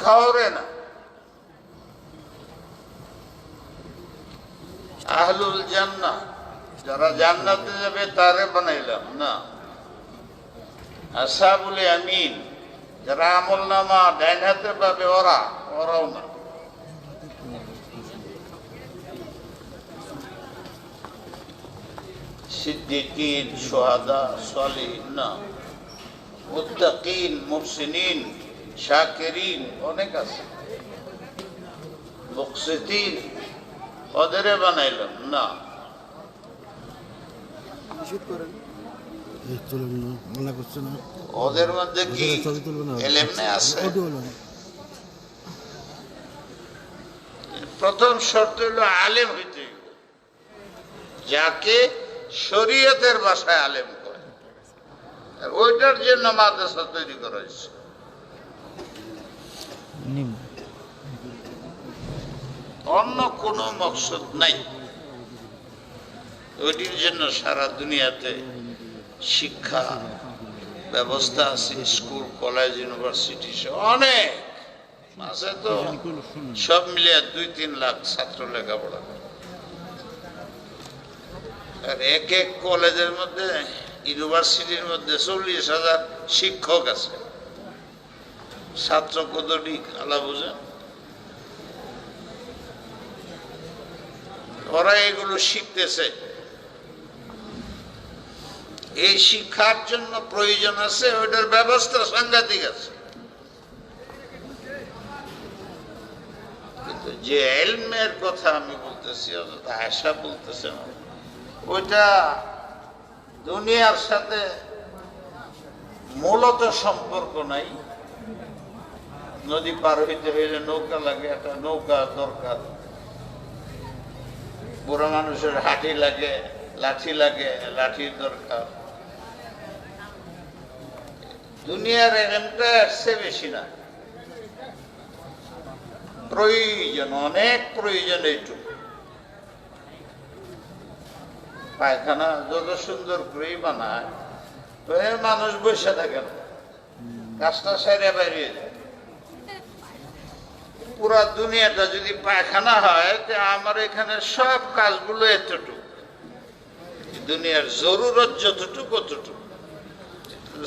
খাওয়ারে না। আহলুল জান্নাহ, যারা জান্নাতে যাবে তারে বানাইলাম না। আসহাবুল ইয়ামিন, যারা আমল নামা ডাইন হাতে পাবে ওরাও না। সিদ্দিকিন, শুহাদা, সালিহিন না। মুত্তাকিন, মুহসিনিন, শাকিরিন অনেক আছে। মুকসিতিন, ওদেরে বানাইলাম না। ওদের মধ্যে কি এলেম নাই আছে? প্রথম শর্ত হলো আলেম হইতে, যাকে শরীয়তের ভাষায় আলেম করে। ওইটার জন্য মাদ্রাসা তৈরি করা হয়েছে। অন্য কোনো মকসদ নাই। ওইটির জন্য সারা দুনিয়াতে শিক্ষা ব্যবস্থা আছে, স্কুল, কলেজ, ইউনিভার্সিটি অনেক আছে। তো সব মিলিয়ে 2-3 লাখ ছাত্র লেখাপড়া করে। আর এক এক কলেজের মধ্যে, ইউনিভার্সিটির মধ্যে 40,000 শিক্ষক আছে। ছাত্র কতটি আলা বুঝেন? ওরা এগুলো শিখতেছে। এই শিক্ষার জন্য প্রয়োজন আছে, ওইটার ব্যবস্থা সাংঘাতিক আছে। কিন্তু যে ইলমের কথা আমি বলতেছি, আয়েশা বলতেছে না, ওইটা দুনিয়ার সাথে মূলত সম্পর্ক নাই। নদী পার হইতে হইলে নৌকা লাগে, একটা নৌকা দরকার। বুড়ো মানুষের হাঁটি লাগে, লাঠি লাগে, লাঠির দরকার। দুনিয়ার এলেমটা আসছে বেশি না, প্রয়োজন, অনেক প্রয়োজন। এইটুকু পায়খানা যত সুন্দর করেই বানায়, তো মানুষ বসে থাকে না, কাজটা সেরে বেরিয়ে যায়। পুরা দুনিয়াটা যদি পায়খানা হয়, তো আমার এখানে সব কাজগুলো এতটুকু। দুনিয়ার জরুরত যতটুকু অতটুকু,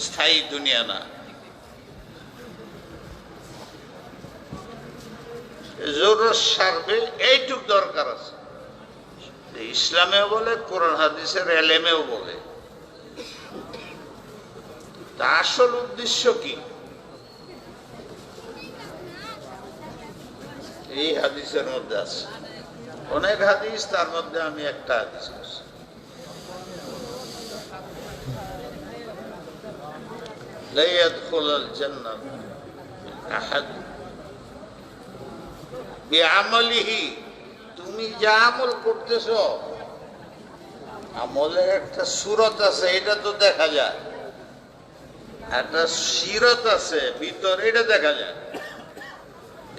স্থায়ী দুনিয়া না। জরুরত সারবে, এইটুক দরকার আছে। ইসলামেও বলে, কোরআন হাদিসের এলেমেও বলে। তা আসল উদ্দেশ্য কি? এই হাদিসের মধ্যে আছে অনেক হাদিস, তার মধ্যে আমি একটা হাদিস করছি। লা ইয়াদখুলুল জান্নাহ আহাদ বিআমালিহি। তুমি যা আমল করতেছো, আমলের একটা সূরত আছে, এটা তো দেখা যায়। একটা সিরত আছে ভিতরে, এটা দেখা যায়।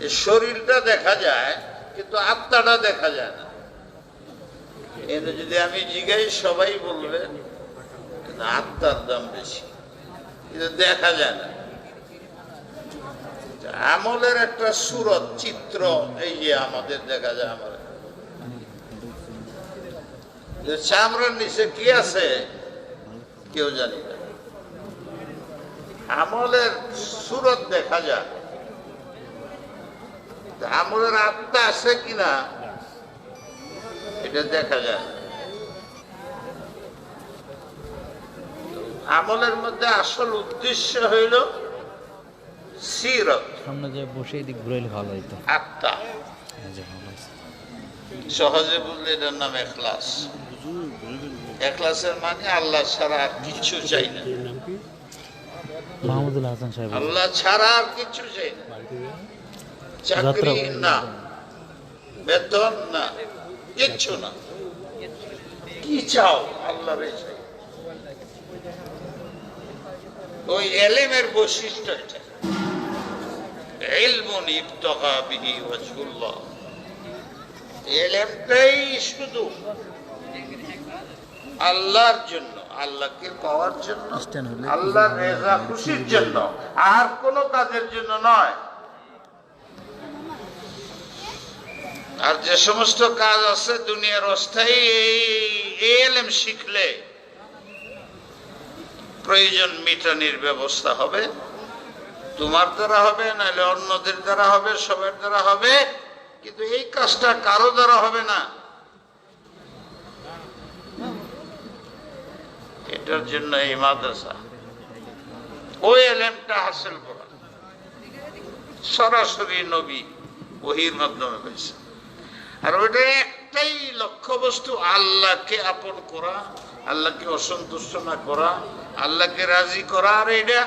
এই শরীরটা দেখা যায়, কিন্তু আত্মাটা দেখা যায় না। এনে যদি আমি জিজ্ঞাসা, সবাই বলবে আত্মার দাম বেশি, কিন্তু দেখা যায় না। আমলের একটা সূরত, চিত্র, এই যে আমাদের দেখা যায়। আমার চামড়ার নিচে কি আছে কেউ জানি না। আমলের সূরত দেখা যায়, আমলের আত্মা আছে কিনা এটা দেখা যায়। আমলের মধ্যে আসল উদ্দেশ্য হইল সিরত। সামনে যে বসে এদিক ঘুরাইলে ভালো হইতো। আত্মা সহজে বুঝলে এটার নাম ইখলাস। ইখলাসের মানে আল্লাহ ছাড়া আর কিছু চাই না। মাহমুদুল হাসান সাহেব, আল্লাহ ছাড়া আর কিছু চাই না। চাকরি না, বেতন না, কিচ্ছু না। কি চাও? আল্লাহ রে চাই। ওই এলেমের বৈশিষ্ট্য এটা। ইলমুন ইবতাগা বিহি ওয়াজহুল্লাহ। এলেমটাই শুধু আল্লাহর জন্য, আল্লাহকে পাওয়ার জন্য, আল্লাহর রেজা খুশির জন্য, আর কোনো কাজের জন্য নয়। আর যে সমস্ত কাজ আছে দুনিয়ার অস্থায়ী, এই এলেম শিখলে প্রয়োজন মিটানির ব্যবস্থা হবে, তোমার দ্বারা হবে, নাহলে অন্যদের দ্বারা হবে, সবার দ্বারা হবে, কিন্তু এই কাজটা কারো দ্বারা হবে না। এটার জন্য এই মাদ্রাসা, ওই এলেমটা হাসিল করা সরাসরি নবী ওহীর মাধ্যমে হয়েছে। আর ওইটা একটাই লক্ষ্য বস্তু, আল্লাহকে আপন করা, আল্লাহকে অসন্তুষ্ট না করা, আল্লাহকে রাজি করা। আর এটা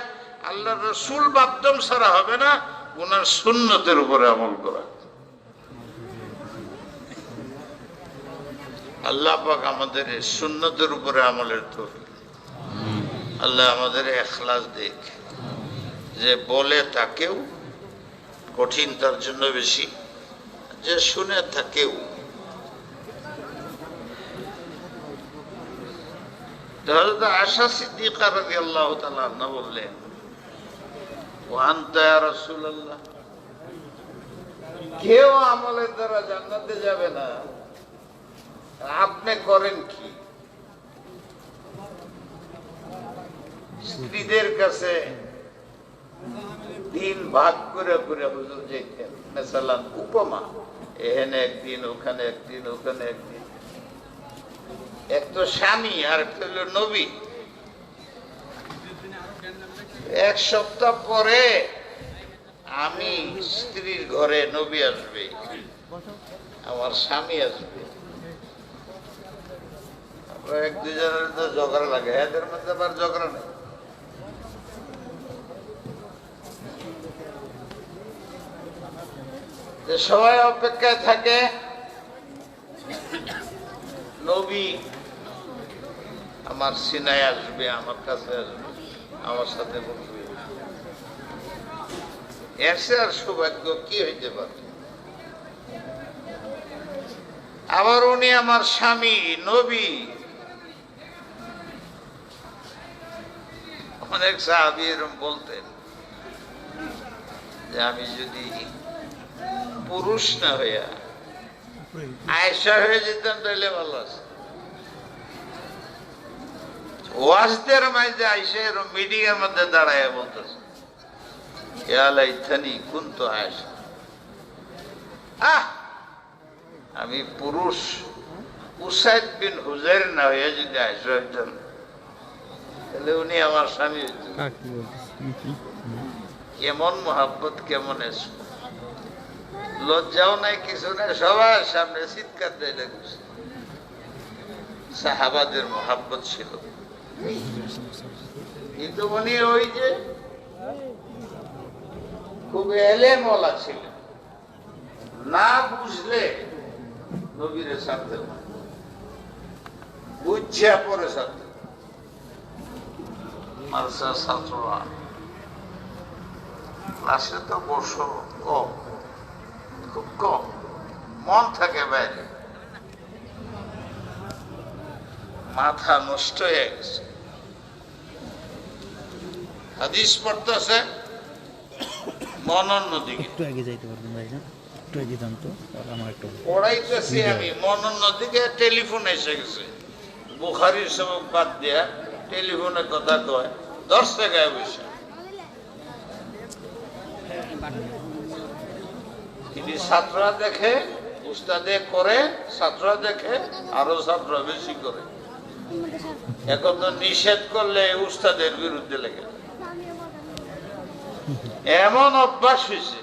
আল্লাহ রসুল মাধ্যম ছাড়া হবে না, ওনার সুন্নতের উপরে আমল করা। আল্লাহ পাক আমাদের সুন্নতের উপরে আমলের তৌফিক, আল্লাহ আমাদের ইখলাস দেখ, যে বলে তাকেও কঠিন তার জন্য বেশি, যে শুনে তাকেও। হযরত আয়েশা সিদ্দিকা রাদিয়াল্লাহু তাআলা আনহা বললেন, ওয়া আনতা ইয়া রাসূলুল্লাহ, কেউ আমলের দ্বারা জান্নাতে যাবে না, আপনি করেন কি? স্ত্রীদের কাছে দিন ভাগ করে করে হুজুর যেতেন, মেসালান উপমা, এখানে একদিন, ওখানে একদিন, ওখানে একদিন। এক তো স্বামী আর একটা হলো নবী। এক সপ্তাহ পরে আমি স্ত্রীর ঘরে, নবী আসবে, আমার স্বামী আসবে, আমরা এক দুজনের তো ঝগড়া লাগে, এদের মধ্যে আবার ঝগড়া নেই। সবাই অপেক্ষায় থাকে, নবী আমার সিনায় আসবে, আমার কাছে আসবে, আমার সাথে বলবে। এর চেয়ে আর সৌভাগ্য কি হইতে পারে? আবার উনি আমার স্বামী, নবী। অনেক সাহাবী এরকম বলতেন যে আমি যদি পুরুষ না হইয়া আয়েশা হয়ে যেতাম তাহলে ভালো আছে। ওয়াজদের মাঝে আয়েশা এরকম মিডিয়ার মধ্যে দাঁড়ায় বলতেছে, ইয়া লাইতানি কুনতু আয়েশা, আমি পুরুষ উসাইদ বিন হুজাইর না হইয়া যদি আয়েশা হইতাম তাহলে উনি আমার স্বামী হইতেন। কেমন মোহাব্বত, কেমন এসব, লজ্জাও নাই, কিছু নাই, সবার সামনে চিৎকার দেয় লাগছে। সাহাবাদের মোহাব্বত ছিল, কিন্তু উনি ওই যে খুব এলেমওয়ালা ছিলেন, না বুঝলে নবীরে সাথে বুঝছে পরে সাথে। মাদ্রাসার ছাত্ররা ক্লাসে তো বসো কম, খুব কম, মন থাকে বাইরে, মাথা নষ্ট হয়ে গেছে। হাদিস পড়তেছে, মন অন্যদিকে। একটু আগে যাইতে পারবেন ভাই না? একটু আগে যান তো, আমার একটু পড়াইতেছি আমি, মন অন্যদিকে। টেলিফোন এসে গেছে, বুখারীর সবক বাদ দিয়া টেলিফোনে কথা কয়, 10 টাকায় বসে। তিনি ছাত্ররা দেখে, উস্তাদে করে, ছাত্ররা দেখে, আরো ছাত্ররা বেশি করে। এখন তো নিষেধ করলে উস্তাদের বিরুদ্ধে লেগে যায়। এমন অভ্যাস হয়েছে।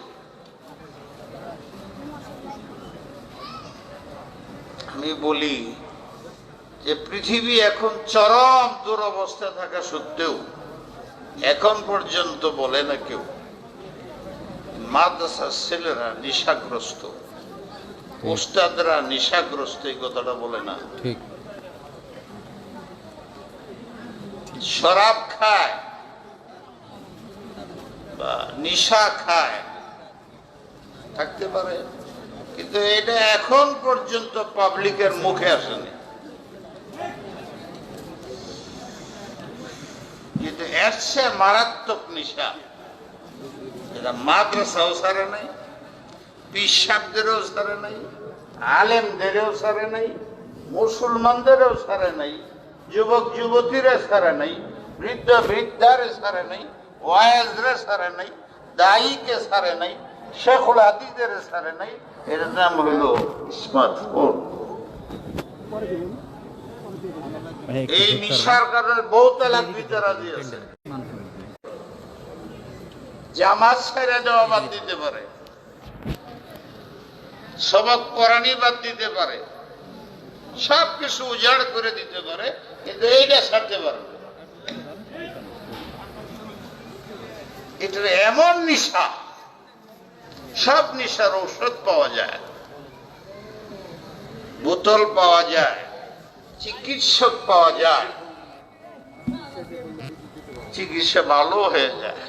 আমি বলি যে পৃথিবী এখন চরম দুরবস্থা থাকা সত্ত্বেও এখন পর্যন্ত বলে না কেউ মাদ্রাসার ছেলেরা নেশাগ্রস্ত, উস্তাদরা নেশাগ্রস্ত, এই কথাটা বলে না। ঠিক। শরাব খায় বা নেশা খায় থাকতে পারে, কিন্তু এটা এখন পর্যন্ত পাবলিকের মুখে আসেনি। কিন্তু এর চেয়ে মারাত্মক নেশা এটা মাদ্রাসাও ছাড়ে নাই, পীর সাহেবদেরও ছাড়ে নাই, আলেমদেরও ছাড়ে নাই, মুসলমানদেরও ছাড়ে নাই, যুবক যুবতীরা ছাড়ে নাই, বৃদ্ধ বৃদ্ধারে ছাড়ে নাই, ওয়াইজরে ছাড়ে নাই, দায়ীকে ছাড়ে নাই, শেখুল হাদিসের ছাড়ে নাই। এর নাম হলো স্মার্টফোন। এই নিশার কারণে বহু তালাক দিতে রাজি আছে। জামাত ছেড়ে দেওয়া বাদ দিতে পারে, সবক কোরআনি বাদ দিতে পারে, সবকিছু উজাড় করে দিতে পারে, কিন্তু এইটা ছাড়তে পারবে। এটা এমন নিশা, সব নিশার ঔষধ পাওয়া যায়, বোতল পাওয়া যায়, চিকিৎসক পাওয়া যায়, চিকিৎসা ভালো হয়ে যায়।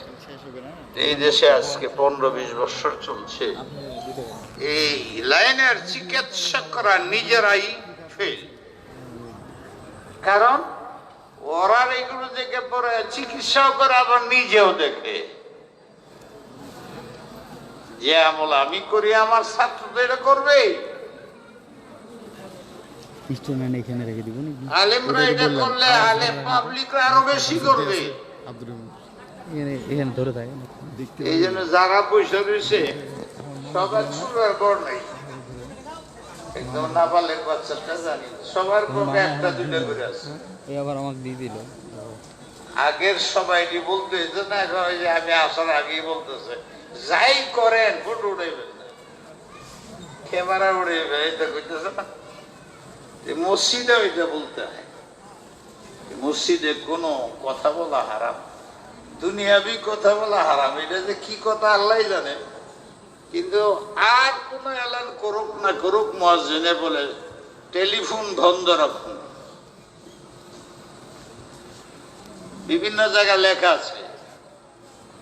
এই দেশে আজকে 15-20 বছর চলছে, এই লাইনের চিকিৎসকরা নিজেরাই ফেল। কারণ ওরা এগুলো দেখে পরে চিকিৎসাও করে, আবার নিজেও দেখে যে আমল আমি করি আমার ছাত্র তো এটা করবে। এখানে রেখে দিব নাকি? আলেমরা এটা করলে আলেম পাবলিকরা আরো বেশি করবে। এখানে ধরে থাকে। এই জন্য যারা পয়সা রয়েছে সবার চুলার গড় নাই, একদম নাবালের বাচ্চাটা জানি সবার পক্ষে একটা দুইটা করে আছে। আবার আমাকে দিয়ে দিল। আগের সবাই বলতো এই জন্য এখন ওই যে আমি আসার আগেই বলতেছে যাই করেন ফটো উঠাইবেন না, ক্যামেরা উঠাইবেন, এটা কইতেছে না। মসজিদে ওইটা বলতে হয়, মসজিদে কোনো কথা বলা হারাম, দুনিয়াবি কথা বলা হারাম। এটা যে কি কথা আল্লাহ জানে। কিন্তু আর কোন এলান করুক না করুক, মুয়াজ্জিনে বলে টেলিফোন বন্ধ রাখুন। বিভিন্ন জায়গায় লেখা আছে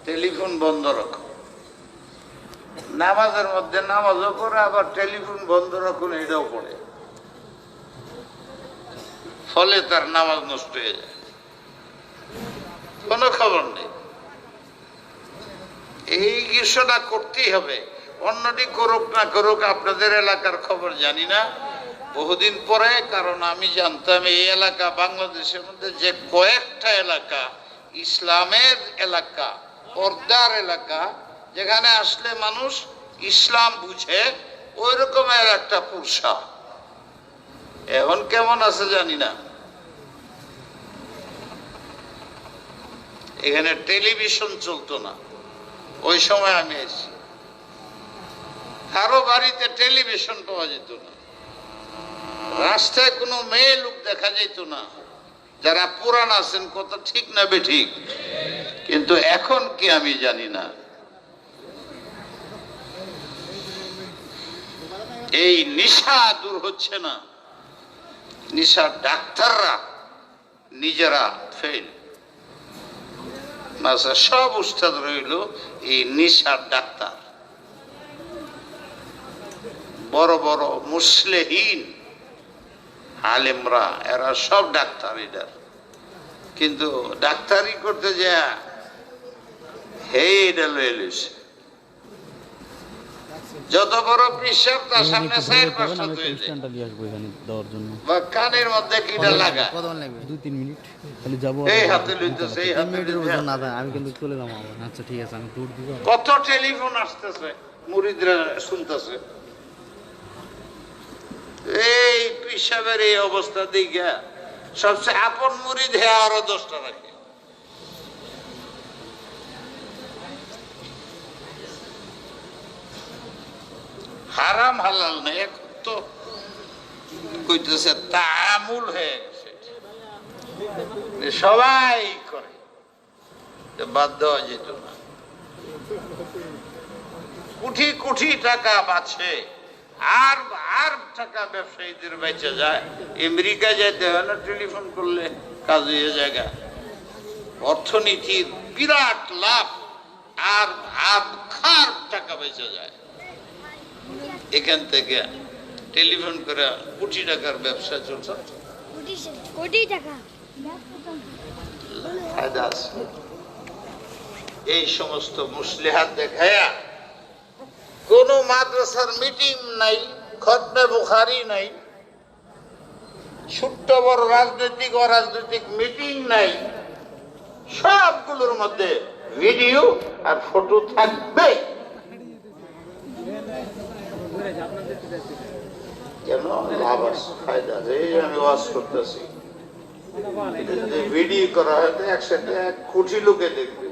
টেলিফোন বন্ধ রাখুন। নামাজের মধ্যে নামাজও পড়ে, আবার টেলিফোন বন্ধ রাখুন এটাও পড়ে, ফলে তার নামাজ নষ্ট হয়ে যায়, কোনো খবর নেই। এই বিষয়টা করতেই হবে, অন্যটি করুক না করুক। আপনাদের এলাকার খবর জানি না বহুদিন পরে, কারণ আমি জানতাম এই এলাকা বাংলাদেশের মধ্যে যে কয়েকটা এলাকা ইসলামের এলাকা, পর্দার এলাকা, যেখানে আসলে মানুষ ইসলাম বুঝে, ওই রকমের একটা পুরসা। এখন কেমন আছে জানি না। এখানে টেলিভিশন চলতো না ওই সময় আমি এসেছি, কারো বাড়িতে টেলিভিশন পাওয়া যেত না, রাস্তায় কোনো মেয়ে লোক দেখা যেত না। যারা পুরান আছেন কথা ঠিক না বেঠিক, কিন্তু এখন কি আমি জানি না। এই নেশা দূর হচ্ছে না, নেশার ডাক্তাররা নিজেরা ফেল। সব উস্তাদ রইল এই নেশার ডাক্তার, বড় বড় মুসলিহীন আলেমরা, এরা সব ডাক্তার। এটার কিন্তু ডাক্তারি করতে যা হে এটা লয়ে লইছে, যত বড় পিসাব তার সামনে বা কানের মধ্যে কিটা লাগা 2-3 মিনিট খালি যাবো। এই হাতে লইতেছে, এই হাতে না আমি কিন্তু চলে যাবো। আচ্ছা ঠিক আছে, আমি দূর দিব। কত টেলিফোন আসতেছে, মুরিদরা শুনতেছে। এই পিসাবের এই অবস্থা দেখে সবচেয়ে আপন মুরিদ হে আরো 10টা রাখে। হারাম হালাল নেই, এখন তো কইতেছে তামুল হয়ে গেছে, সবাই করে, বাদ দেওয়া যেত না। কোটি কোটি টাকা বাঁচে, আর আর টাকা ব্যবসায়ীদের বেঁচে যায়। আমেরিকা যাইতে হয় না, টেলিফোন করলে কাজ হয়ে জায়গা। অর্থনীতির বিরাট লাভ, আর আর খার টাকা বেঁচে যায়। এখান থেকে টেলিফোন করে কোটি টাকার ব্যবসা চলছে, কোটি টাকা। এই সমস্ত মুসলিহাত দেখায়া কোন মাদ্রাসার মিটিং নাই, খতমে বুখারি নাই, ছোট্ট বড় রাজনৈতিক অরাজনৈতিক মিটিং নাই, সবগুলোর মধ্যে ভিডিও আর ফটো থাকবে। কেন? লাভ আছে, ফায়দা আছে। এই আমি ওয়াজ করতেছি, এটা যদি ভিডিও করা হয় তো একসাথে 1 কোটি লোকে দেখবে।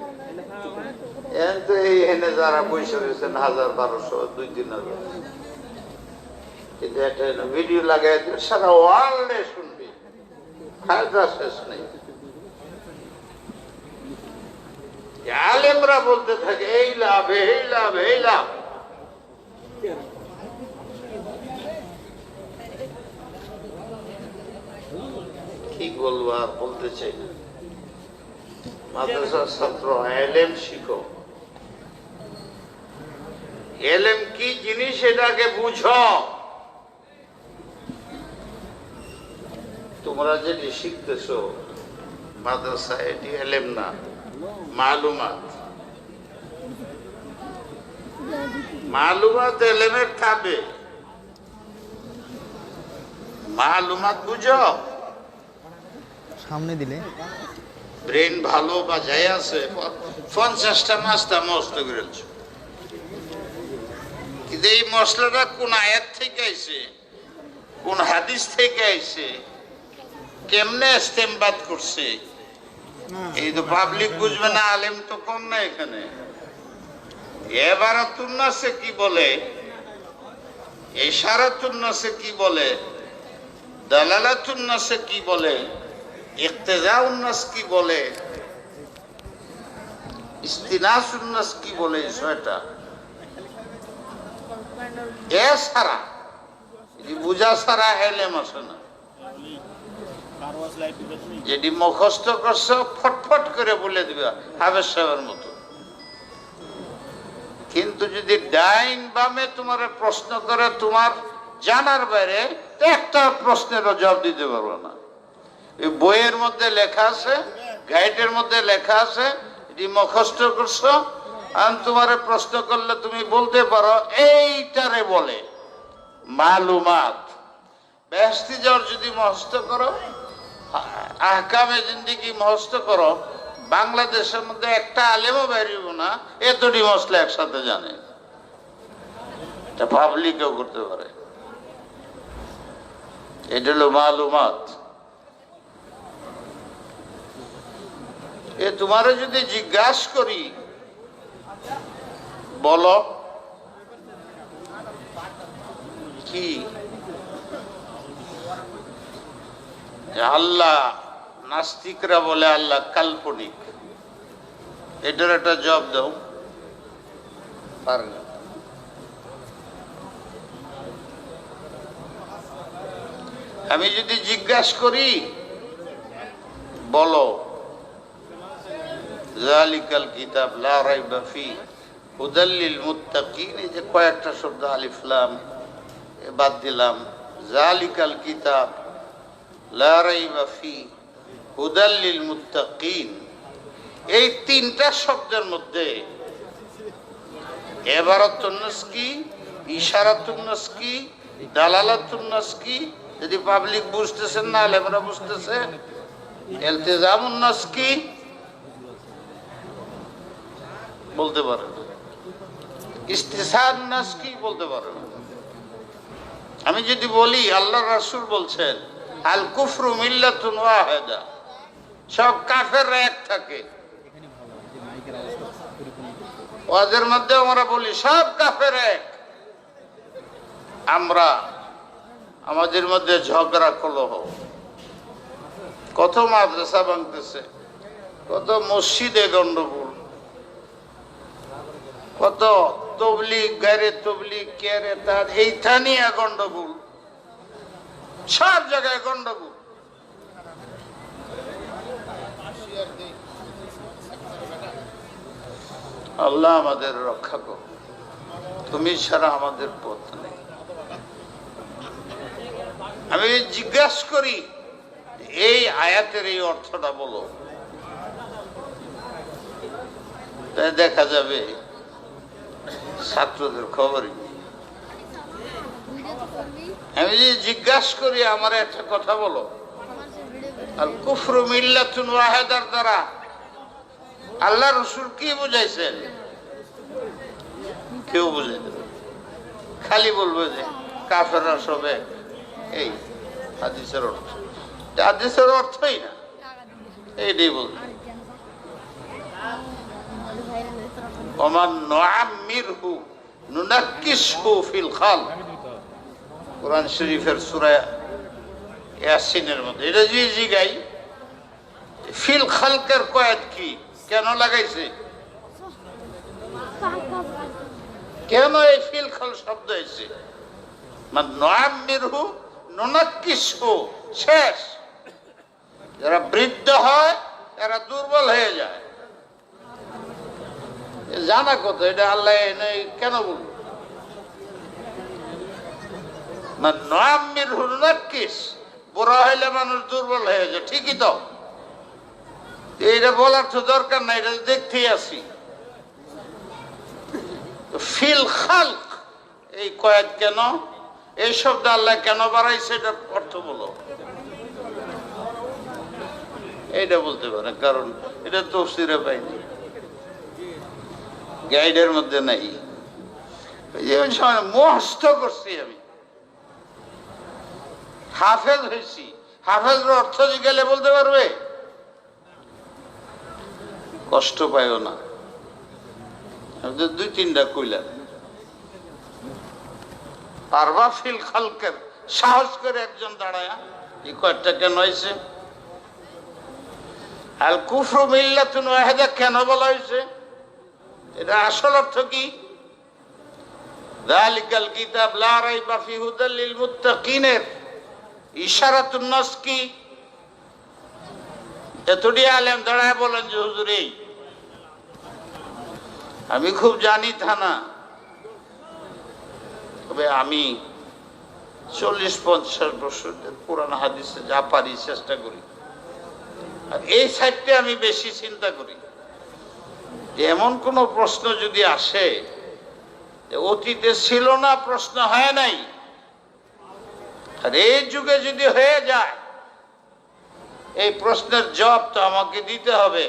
এই এনে যারা পয়সা রয়েছেন 1000-1200 2-3000, কিন্তু একটা ভিডিও লাগাই সারা ওয়ার্ল্ডে শুনবে, ফায়দা শেষ নেই। আলেমরা বলতে থাকে এই লাভ, এই লাভ, এই লাভ। কি বলবো আর বলতে চাই না। মাদ্রাসার ছাত্র, এলেম শিখো। এলেম কি জিনিস এটাকে বুঝো। তোমরা যেটি শিখতেছো মাদ্রাসা, এটি এলেম না, মালুমাত। মালুমাত এলেমের খাবে। মালুমাত বুঝো, সামনে দিলে ব্রেন ভালো বাজায় আছে, 50টা নাস্তা মস্ত করেছ, কিন্তু এই মশলাটা কোন আয়াত থেকে আইছে, কোন হাদিস থেকে আইছে, কেমনে ইস্তেমবাদ করছে, এই তো পাবলিক বুঝবে না। আলেম তো কম না এখানে। এবারাতুন্নাসে কি বলে, ইশারাতুন্নাসে কি বলে, দালালাতুন্নাসে কি বলে, ইক্তেজাউন্নাস কি বলে, ইস্তিনাসুন্নাস কি বলে, বিষয়টা এ সারা বুঝা সারা এলেম আসে না। যেটি মুখস্থ করছো ফটফট করে বলে দিবে হাফেজ সাহেবের মতো, কিন্তু যদি ডাইন বামে তোমার প্রশ্ন করে তোমার জানার বাইরে, একটা প্রশ্নের জবাব দিতে পারবো না। এই বইয়ের মধ্যে লেখা আছে, গাইডের মধ্যে লেখা আছে, এটি মুখস্থ করছো, আর তোমার প্রশ্ন করলে তুমি বলতে পারো এইটারে বলে মালুমাত। বেহেশতি যাওয়ার যদি মুখস্থ করো, আহকামে জিন্দেগি মুখস্থ করো, বাংলাদেশের মধ্যে একটা আলেমও বেরিয়েব না এতটি মশলা একসাথে জানে। এটা পাবলিকও করতে পারে। এটা হলো মালুমাত। এ তোমারে যদি জিজ্ঞাসা করি, বলো কি আল্লাহ, নাস্তিকরা বলে আল্লাহ কাল্পনিক, এটার একটা জবাব দাও। পারে না। আমি যদি জিজ্ঞাসা করি, বলো জালিকাল কিতাব লা রাইবা ফি হুদাল লিল মুত্তাকিন, এই যে কয়েকটা শব্দ আলিফ লাম বাদ দিলাম, জালিকাল কিতাব লা রাইবা ফি হুদাল লিল মুত্তাকিন, এই 3টা শব্দের মধ্যে ইবারাতুন নাস কি, ইশারাতুন নাস কি, দালালাতুন নাস কি, যদি পাবলিক বুঝতেছেন না, আলেমরা বুঝতেছে, ইলতিজামুন নাস কি বলতে পারে না, ইস্তিসার নাস কি বলতে পারে না। আমি যদি বলি আল্লাহ রাসূল বলছেন আল কুফরু মিল্লাতুন ওয়াহিদা, সব কাফেররা এক থাকে, ওদের মধ্যে আমরা বলি সব কাফের এক, আমরা আমাদের মধ্যে ঝগড়া কলহ, কত মাদ্রাসা ভাঙতেছে, কত মসজিদে গন্ডগোল, কত তবলিগ গায়রে তবলিগ কেরে তার এইটা নিয়ে গন্ডগোল, সব জায়গায় গন্ডগোল। আল্লাহ আমাদের রক্ষা করো, তুমি ছাড়া আমাদের পথ নেই। আমি জিজ্ঞাসা করি এই আয়াতের এই অর্থটা বলো, তাই দেখা যাবে ছাত্রদের খবরই নেই। আমি যদি জিজ্ঞাসা করি আমার একটা কথা বলো, আল কুফরু মিল্লাতুন ওয়াহিদার দ্বারা আল্লাহ রসুল কি বুঝাইছেন? কেউ বুঝে দেবে, খালি বলবে যে কাফেররা সবে। এই হাদিসের অর্থ, হাদিসের অর্থই না, এইটাই বলবে। ওমান নুআম্মিরহু নুনাক্কিসহু ফিল খালক, কোরআন শরীফের সূরা ইয়াসিনের মধ্যে। এটা যে জিগাই ফিল খালকের কয়াত কি, কেন লাগাইছে, কেন এই ফিল খাল শব্দ হয়েছে? মানে নুআম্মিরহু নুনাক্কিসহু, শেষ। যারা বৃদ্ধ হয় এরা দুর্বল হয়ে যায়, জানা কথা। এটা আল্লাহ কেন বলল? নুআম্মিরহু নুনাক্কিস, বুড়া হইলে মানুষ দুর্বল হয়ে যায়, ঠিকই তো। এটা বলার তো দরকার নাই, এটা দেখতেই আসি। ফিল খালক এই কয়েদ কেন, এই শব্দ আল্লাহ কেন বাড়াইছে, এটা অর্থ বলো। এইটা বলতে পারে, কারণ এটা তাফসীরে পাইনি, গাইডের মধ্যে নাই। মুখস্থ করছি আমি, হাফেজ হয়েছি, হাফেজের অর্থ জিজ্ঞাসা বলতে পারবে? কষ্ট পাইও না, দুই তিনটা কইলেন পারবা ফিল খালকের, সাহস করে একজন দাঁড়ায়। এই কয়েকটা কেন হয়েছে? আল কুফরু মিল্লাতুন ওয়াহিদা কেন বলা হয়েছে? এটা আসল অর্থ কি? যালিকাল কিতাব লা রাইবা ফিহি হুদাল লিল মুত্তাকিনের ইশারাতুন নাস কি? এতটি আলেম দাঁড়ায় বলেন যে হুজুর এই আমি খুব জানি তা না, তবে আমি 40-50 বছর পুরানো হাদিসে যা পারি চেষ্টা করি, আর এই সাইডটা আমি বেশি চিন্তা করি। এমন কোন প্রশ্ন যদি আসে অতীতে ছিল না, প্রশ্ন হয় নাই, আর এই যুগে যদি হয়ে যায়, এই প্রশ্নের জবাব তো আমাকে দিতে হবে।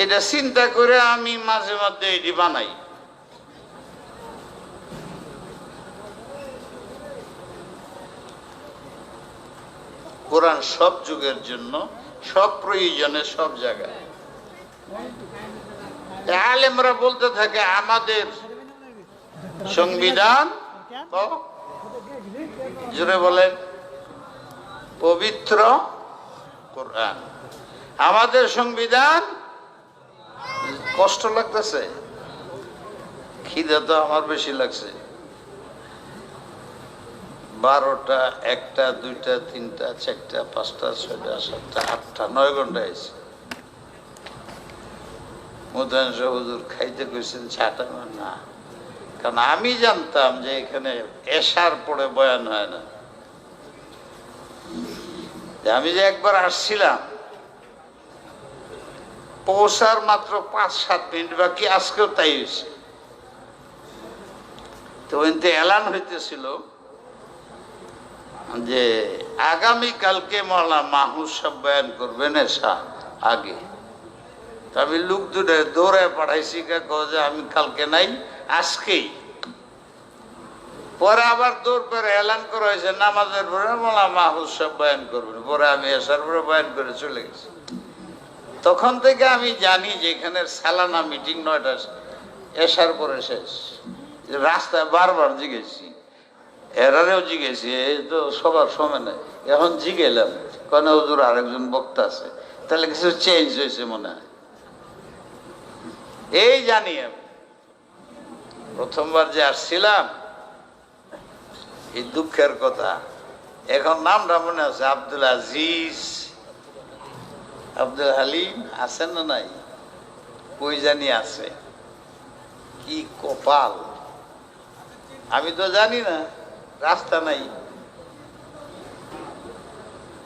এটা চিন্তা করে আমি মাঝে মধ্যে এটি বানাই। কোরআন সব যুগের জন্য, সব প্রয়োজনে, সব জায়গায়। আলেমরা বলতে থাকে আমাদের সংবিধান, জোরে বলেন, পবিত্র কোরআন। আমাদের সংবিধান, কষ্ট লাগতেছে, খিদে তো আমার বেশি লাগছে। 12টা, 1টা, 2টা, 3টা, 4টা, 5টা, 6টা, 7টা, 8টা, 9 ঘন্টা হয়েছে। মুদাংশ হুজুর খাইতে কইছেন, ছাটা না, কারণ আমি জানতাম যে এখানে এশার পরে বয়ান হয় না। আমি যে একবার আসছিলাম, পৌঁছার মাত্র 5-7 মিনিট বাকি, আজকেও তাই হয়েছে। তো এলান হইতেছিল যে আগামী কালকে মাওলানা মাহমুদ সাহেব বয়ান করবেন এসা আগে। আমি লোক দুটো দৌড়ায় পাঠাইছি, যে আমি কালকে নাই, আজকেই। পরে আবার দৌড় করে এলান করা হয়েছে নামাজের পরে মাওলানা মাহমুদ সাহেব বয়ান করবেন। পরে আমি এসার পরে বয়ান করে চলে গেছি। তখন থেকে আমি জানি যে এখানে সালানা মিটিং 9টা, এসার পরে শেষ। রাস্তায় বারবার জিগেছি, এরারেও জিগেছি, এই তো সবার সময় নেই। এখন জিগেলাম, কেন হুজুর আরেকজন বক্তা আছে, তাহলে কিছু চেঞ্জ হয়েছে মনে হয়। এই জানি আমি প্রথমবার যে আসছিলাম, এই দুঃখের কথা। এখন নামটা মনে আছে, আব্দুল আজিজ, আব্দুল হালিম আছেন না নাই, কই জানি আছে। কি কপাল, আমি তো জানি না, রাস্তা নাই।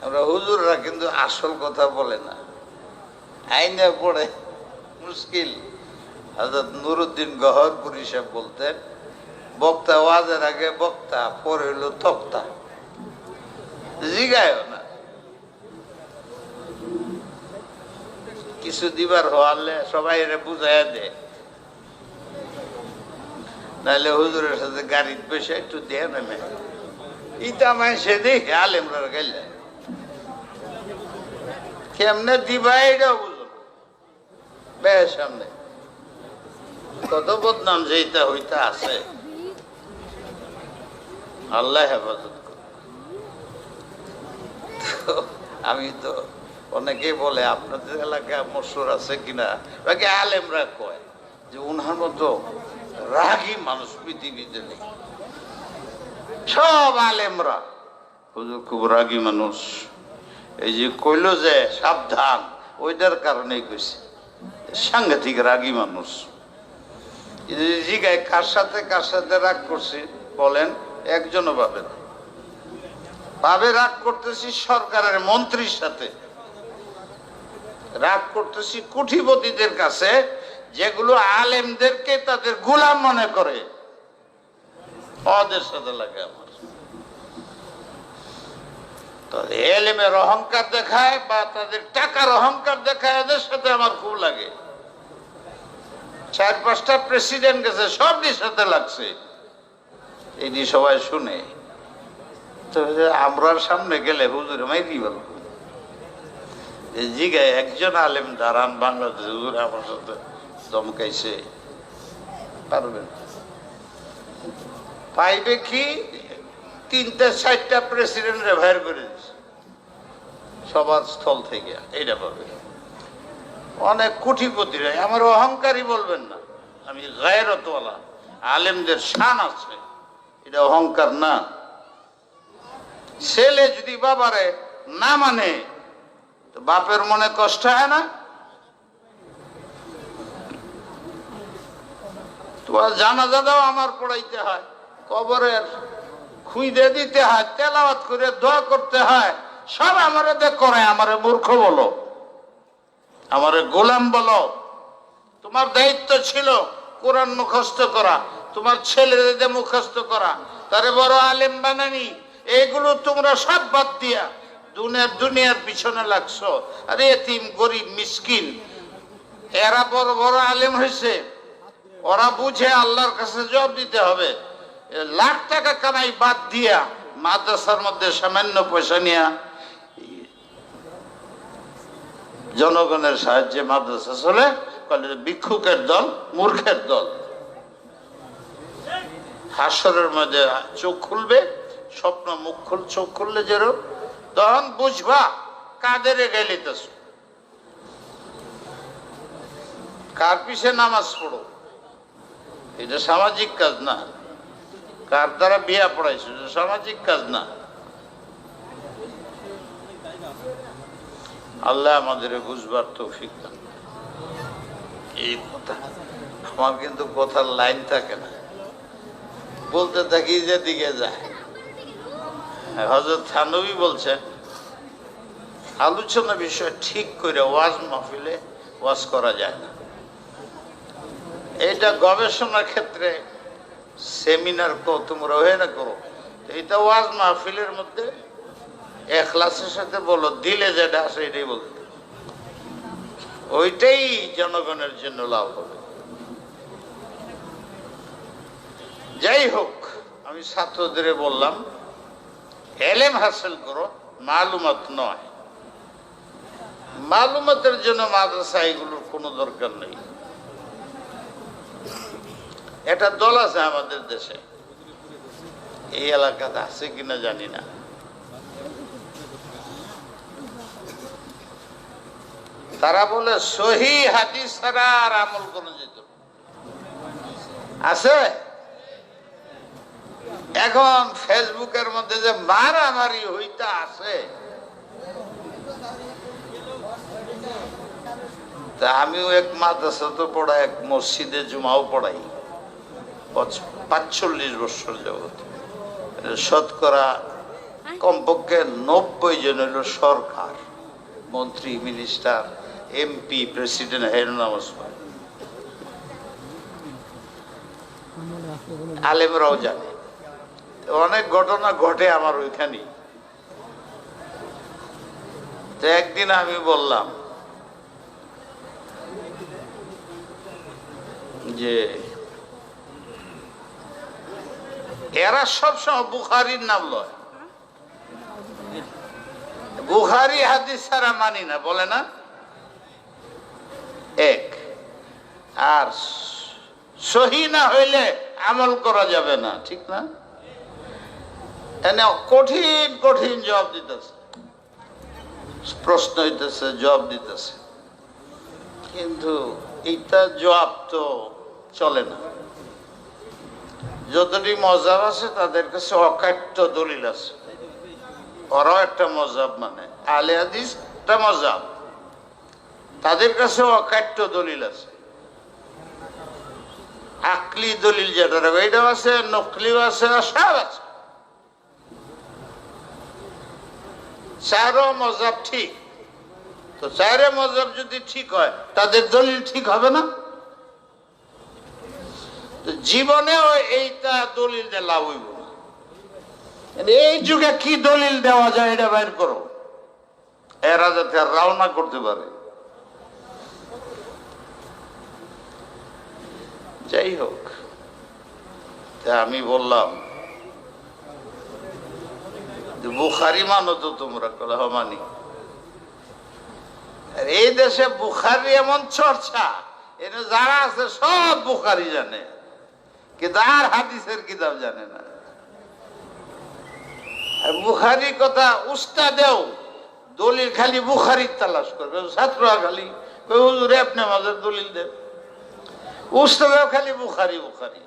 আমরা হুজুররা কিন্তু আসল কথা বলে না, আইনে পড়ে মুশকিল। হযরত নুরউদ্দিন গহরপুরী সাহেব বলতেন, বক্তা ওয়াজের আগে বক্তা, পরে হইল তক্তা, জিগায় না কিছু দিবার হওয়ালে সবাই এর বুঝাইয়া দে, নাহলে হুজুরের সাথে গাড়ির বসে একটু দেয় নেমে ইটা মাই সে দেখে আলেমরার গাইলে কেমনে দিবা এটাও বুঝো বেশ সামনে কত বদনাম যেটা হইতা আছে, আল্লাহ হেফাজত করে। আমি তো অনেকেই বলে আপনাদের এলাকায় মশুর আছে কিনা, বাকি আলেমরা কয় যে উনার মতো রাগী মানুষ পৃথিবীতে নেই। সব আলেমরা হুজুর খুব রাগী মানুষ, এই যে কইল যে সাবধান, ওইটার কারণেই কইছে সাংঘাতিক রাগী মানুষ। জিগায় কার সাথে রাগ করছি বলেন, একজনও পাবেন ভাবে রাগ করতেছি সরকারের মন্ত্রীর সাথে, রাগ করতেছি কুঠিপতিদের কাছে যেগুলো আলেমদেরকে তাদের গোলাম মনে করে, ওদের সাথে লাগে আমার। তাদের এলেমের অহংকার দেখায় বা তাদের টাকার অহংকার দেখায়, এদের সাথে আমার খুব লাগে। 4-5টা প্রেসিডেন্ট গেছে, সবটির সাথে লাগছে, এই নিয়ে সবাই শুনে। তো আমরার সামনে গেলে হুজুরে মাইরি বলবো, জিগায় একজন আলেম দাঁড়ান বাংলাদেশ, হুজুর আমার সাথে দমকাইছে, পারবেন? পাইবে কি? 3-4টা প্রেসিডেন্টরে বাইর করে দিচ্ছে সবার স্থল থেকে, এইটা পাবে। অনেক কোটিপতিরা, আমার অহংকারী বলবেন না, আমি গায়রতওয়ালা, আলেমদের শান আছে, এটা অহংকার না। ছেলে যদি বাবারে না মানে তো বাপের মনে কষ্ট হয় না? তোমার জানাজা দাও আমার পড়াইতে হয়, কবরের খুঁজে দিতে হয়, তেলাওয়াত করে দোয়া করতে হয়, সব আমারে দেখ করে। আমারে মূর্খ বলো, আমারে গোলাম বলো, তোমার দায়িত্ব ছিল কোরআন মুখস্থ করা, তোমার ছেলেদের মুখস্থ করা, তারে বড় আলেম বানানি। এগুলো তোমরা সব বাদ দিয়া দুনিয়ার পিছনে লাগছো। আরে এতিম গরিব মিসকিন এরা বড় বড় আলেম হয়েছে, ওরা বুঝে আল্লাহর কাছে জবাব দিতে হবে। লাখ টাকা কামাই বাদ দিয়া মাদ্রাসার মধ্যে সামান্য পয়সা নিয়া জনগণের সাহায্যে মাদ্রাসা চলে, ভিক্ষুকের দল, মূর্খের দল। হাসরের মধ্যে চোখ খুলবে, স্বপ্ন চোখ খুললে যেরকম, তখন বুঝবা কাদের গাইলিতেছ, কার পিছে নামাজ পড়ো। এটা সামাজিক কাজ না, কার দ্বারা বিয়া পড়াইছো, এটা সামাজিক কাজ না। আল্লাহ আমাদের বুঝবার তৌফিক দান। এই কথা আমার কিন্তু কথার লাইন থাকে না, বলতে থাকি যেদিকে যায়। হযরত থানভী বলছেন, আলোচনা বিষয় ঠিক করে ওয়াজ মাহফিলে ওয়াজ করা যায় না। এটা গবেষণার ক্ষেত্রে সেমিনার তোমরা হয়ে না করো, এটা ওয়াজ মাহফিলের মধ্যে এখলাসের সাথে বলো, দিলে যেটা আসে এটাই বলতে, ওইটাই জনগণের জন্য লাভ হবে। যাই হোক, আমি ছাত্রদের বললাম এলেম হাসিল করো, মালুমাত নয়। মালুমাতের জন্য মাদ্রাসা এগুলোর কোনো দরকার নেই। এটা দল আছে আমাদের দেশে, এই এলাকাতে আছে কিনা জানি না, তারা বলে সহি হাদিস ছাড়া আর আমল কোন যেত আছে। এখন ফেসবুকের মধ্যে যে মারামারি হইতা আছে, তা আমিও এক মাদ্রাসা তো পড়াই, এক মসজিদে জুমাও পড়াই 45 বছর যাবত। শতকরা কমপক্ষে 90 জন হইল সরকার, মন্ত্রী, মিনিস্টার, এমপি, প্রেসিডেন্ট, হের নামাজ পড়ে। আলেমরাও জানে। অনেক ঘটনা ঘটে আমার ওইখানে। তো একদিন আমি বললাম যে এরা সবসময় বুখারীর নাম লয়, বুখারী হাদিস ছাড়া মানি না, বলে না এক, আর সহি না হইলে আমল করা যাবে না, ঠিক না? এনে কঠিন কঠিন জবাব দিতেছে, প্রশ্ন হইতেছে, জবাব দিতেছে, কিন্তু এইটা জবাব তো চলে না। যতটি মজাব আছে তাদের কাছে অকাট্য দলিল আছে, ওরাও একটা মজাব, মানে আহলে হাদিস একটা মজাব, তাদের কাছে অকাট্য দলিল আছে। আকলি দলিল যেটা এটাও আছে, নকলিও আছে, সব আছে। চারো মজাব ঠিক, তো চারে মজাব যদি ঠিক হয় তাদের দলিল ঠিক হবে না? জীবনেও এইটা দলিল দিয়ে লাভ হইব না। এই যুগে কি দলিল দেওয়া যায় এটা বাইর করো, এরা যাতে রওনা করতে পারে। যাই হোক, আমি বললাম বুখারী মানো তো তোমরা? মানি। এই দেশে বুখারী এমন চর্চা, এনে যারা আছে সব বুখারী জানে, কিন্তু আর হাদিসের কিতাব জানে না। বুখারী কথা উস্তাদেও দলিল খালি বুখারীর তালাশ করবে, ছাত্ররা খালি হুজুরে আপনি আমাদের দলিল দেন, উস্তাদেও খালি বুখারী বুখারী।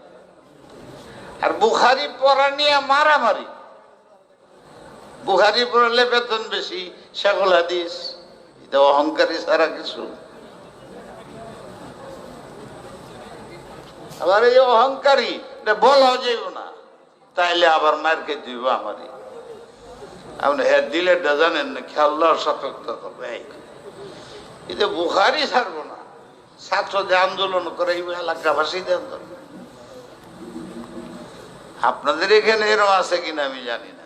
আর বুখারী পড়া নিয়ে মারামারি, বুখারী পড়লে বেতন বেশি, শেখুল হাদিস, এটা অহংকারী ছাড়া কিছু। আবার এই অহংকারী বলাও যাইব না, তাইলে আবার মার খেতে দিব আমারই। আপনি হ্যাঁ দিলেরটা জানেন না, খেয়াল্লার সতর্কতা করবে। এটা বুখারী ছাড়বো না, ছাত্রদের আন্দোলন করে এলাকাবাসীদের আন্দোলন। আপনাদের এখানে এরকম আছে কিনা আমি জানি না।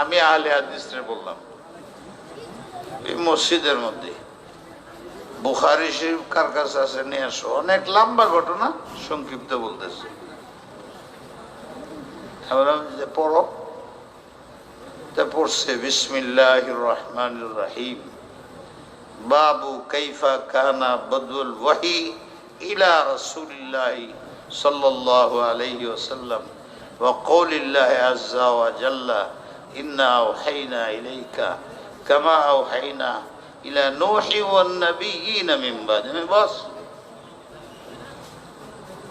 আমি আহলে হাদিসরে বললাম এই মসজিদের মধ্যে বুখারী শরীফ কার কাছে আছে নিয়ে আসো। অনেক লম্বা ঘটনা, সংক্ষিপ্ত বলতেছে। পড়ো, তা পড়ছে বিসমিল্লাহির রহমানির রহিম, বাবু কাইফা কানা বদউল ওয়াহি ইলা রাসূলিল্লাহি সাল্লাল্লাহু আলাইহি ওয়াসাল্লাম ওয়া কওলিল্লাহি আযজা ওয়া জাল্লা ইন্না আওহাইনা ইলাইকা কামা আওহাইনা ইলা নূহি ওয়ান নাবিয়িনা মিন বাদি। বস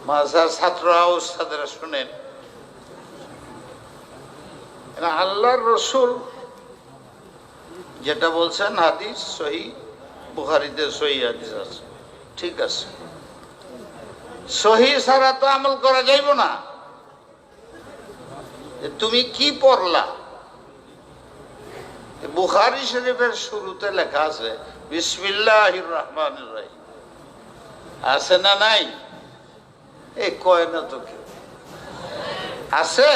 মাসার ছাত্ররা উস্তাদরা শুনেন, আল্লাহর রসুল যেটা বলছেন হাদিস সহি, বুখারীতে সহি হাদিস আছে, ঠিক আছে। সহি ছাড়া তো আমল করা যাইব না। তুমি কি পড়লা? বুখারী শরীফের শুরুতে লেখা আছে বিসমিল্লাহির রহমানির রহিম, আছে না নাই? এই কয় না তো কেউ, আছে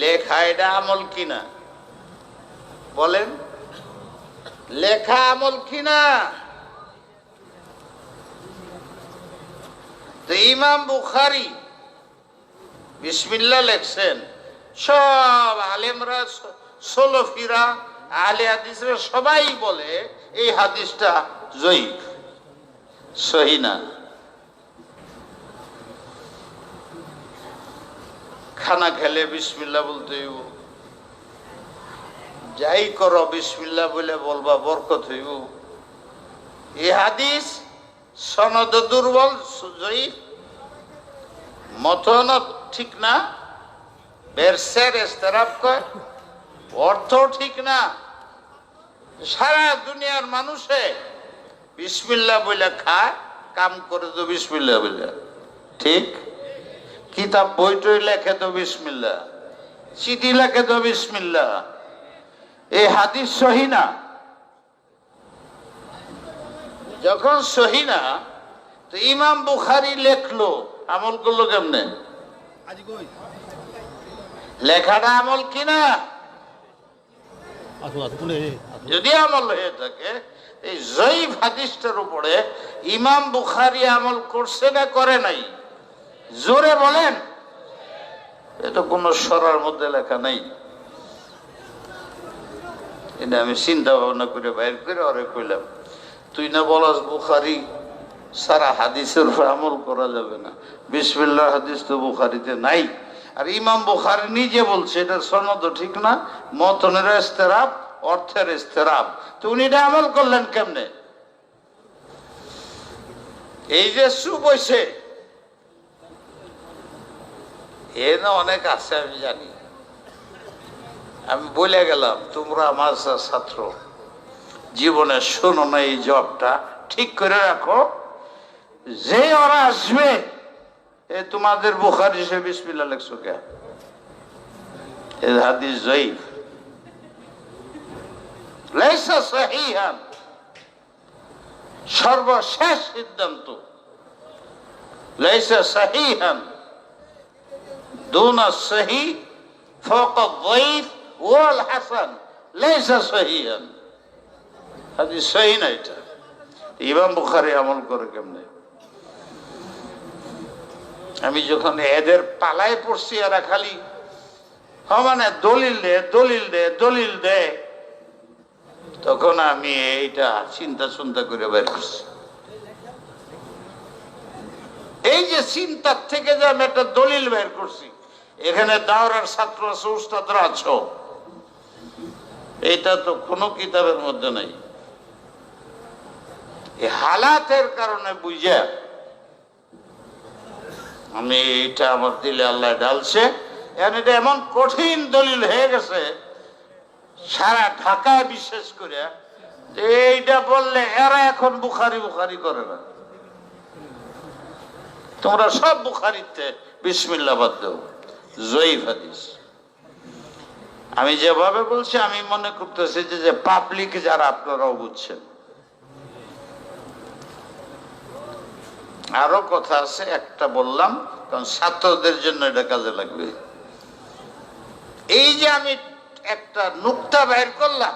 লেখা। এটা আমল কিনা বলেন? লেখা আমল কিনা? তো ইমাম বুখারী বিসমিল্লাহ লেখছেন, সব আলেমরা, সলফিরা, আহলে হাদিসরা সবাই বলে এই হাদিসটা জয়ীফ, সহি না। খানা খেলে বিসমিল্লাহ বলতে হইব, যাই করো বিসমিল্লাহ বলে বলবা, বরকত হইব। এই হাদিস সনদ দুর্বল, জয়ীফ, মতন ঠিক না, বেরসের ইস্তেরাব কয়, অর্থ ঠিক না। সারা দুনিয়ার মানুষে বিসমিল্লাহ বলে খায়, কাম করে তো বিসমিল্লাহ বলে, ঠিক? কিতাব বইটই লেখে তো বিসমিল্লাহ, চিঠি লেখে তো বিসমিল্লাহ। এই হাদিস সহি না। যখন সহি না, তো ইমাম বুখারী লেখলো, আমল করলো কেমনে? লেখাটা আমল কিনা? যদি আমল হয়ে থাকে, এই জয়ীফ হাদিসটার উপরে ইমাম বুখারী আমল করছে না করে নাই? জোরে বলেন। এটা কোন সরার মধ্যে লেখা নাই। এটা আমি চিন্তা ভাবনা করে বাইর করে ওরে কইলাম, তুই না বলাস বুখারী সারা হাদিসের উপর আমল করা যাবে না, বিসমিল্লাহ হাদিস তো বুখারীতে নাই। আর ইমাম বুখারী নিজে বলছে এটার সনদ ঠিক না, মতনের ইস্তেরাব, অর্থের ইস্তেরাব। তো উনি এটা আমল করলেন কেমনে? এই যে চুপ হইছে, এ না অনেক আছে আমি জানি। আমি বলে গেলাম, তোমরা আমার ছাত্র, জীবনে শোনো না এই জবটা, ঠিক করে রাখো। যে ওরা আসবে, এ তোমাদের বুখারী সে বিসমিল্লাহ লেখছো কে? এ হাদিস জয়ীফ, লাইসা সহিহান। সর্বশেষ সিদ্ধান্ত, লাইসা সহিহান দুনা সহি ফাওকা যায়ীফ ওয়াল হাসান, লাইসা সহিহান। হাদিস সহিহ না এটা। ইমাম বুখারী আমল করে কেমনে? আমি যখন এদের পালায় পড়ছি, এরা খালি মানে দলিল দে দলিল দে দলিল দে, তখন আমি এইটা চিন্তা করে বের করছি। এই যে চিন্তার থেকে যে আমি একটা দলিল বের করছি, এখানে দাওরার ছাত্র আছে, উস্তাদরা আছো, এটা তো কোনো কিতাবের মধ্যে নাই। এই হালাতের কারণে বুঝা আমি এটা আমার দিলে আল্লাহ ঢালছে। এটা এমন কঠিন দলিল হয়ে গেছে সারা ঢাকায়, বিশেষ করে যে এইটা বললে এরা এখন বুখারী করে না। তোমরা সব বুখারীতে বিসমিল্লাহ বাদ দাও, জয়ীফ হাদিস। আমি যেভাবে বলছি, আমি মনে করতেছি যে পাবলিক যারা, আপনারাও বুঝছেন। আরো কথা আছে, একটা বললাম কারণ ছাত্রদের জন্য এটা কাজে লাগবে। এই যে আমি একটা নুকতা বের করলাম,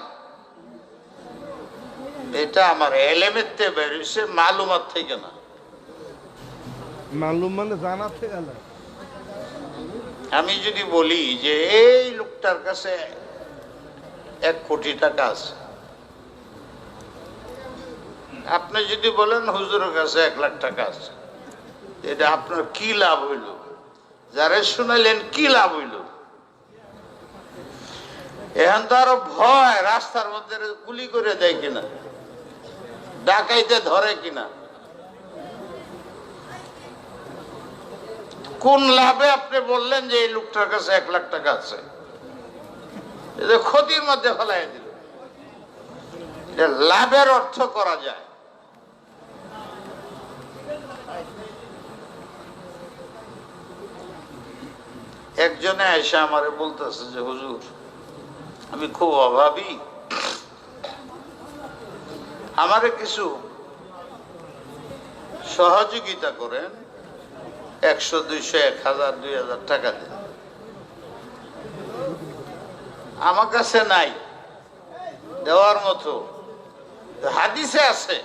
এটা আমার এলেমের থেকে বের হয়েছে, মালুমাত থেকে না। মালুম মানে জানা থেকে। আমি যদি বলি যে এই লোকটার কাছে 1 কোটি টাকা আছে, আপনি যদি বলেন হুজুরের কাছে 1 লাখ টাকা আছে, এটা আপনার কি লাভ হইল? যারা শুনাইলেন কি লাভ হইল? এখন তো আরো ভয়, রাস্তার মধ্যে গুলি করে দেয় কিনা, ডাকাইতে ধরে কিনা। কোন লাভে আপনি বললেন যে এই লোকটার কাছে 1 লাখ টাকা আছে? এটা ক্ষতির মধ্যে ফেলাই দিল। এটা লাভের অর্থ করা যায়। একজনে এসে আমারে বলতেছে যে হুজুর, আমি খুব অভাবী, আমারে কিছু সহযোগিতা করেন, 100, 200, 1000, 2000 টাকা দেন। আমার কাছে নাই দেওয়ার মতো। হাদিসে আছে,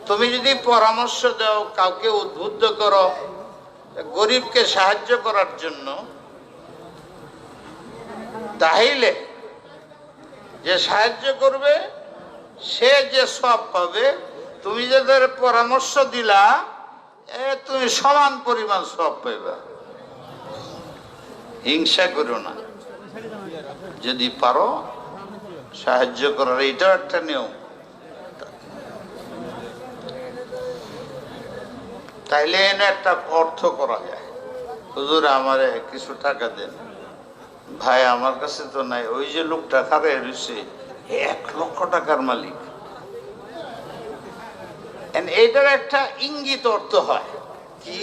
তুমি যদি পরামর্শ দাও, কাউকে উদ্বুদ্ধ করো গরিবকে সাহায্য করার জন্য, তাহলে যে সাহায্য করবে সে যে সওয়াব পাবে, তুমি যাদের পরামর্শ দিলা তুমি সমান পরিমাণ সওয়াব পাইবা। হিংসা করো না, যদি পারো সাহায্য করার, এটাও একটা নিয়ম। তাইলে এনে একটা অর্থ করা যায়, হুজুর আমারে কিছু টাকা দেন। ভাই আমার কাছে তো নাই। ওই যে লোকটা খারে রয়েছে 1 লক্ষ টাকার মালিক, এইটার একটা ইঙ্গিত অর্থ হয় কি,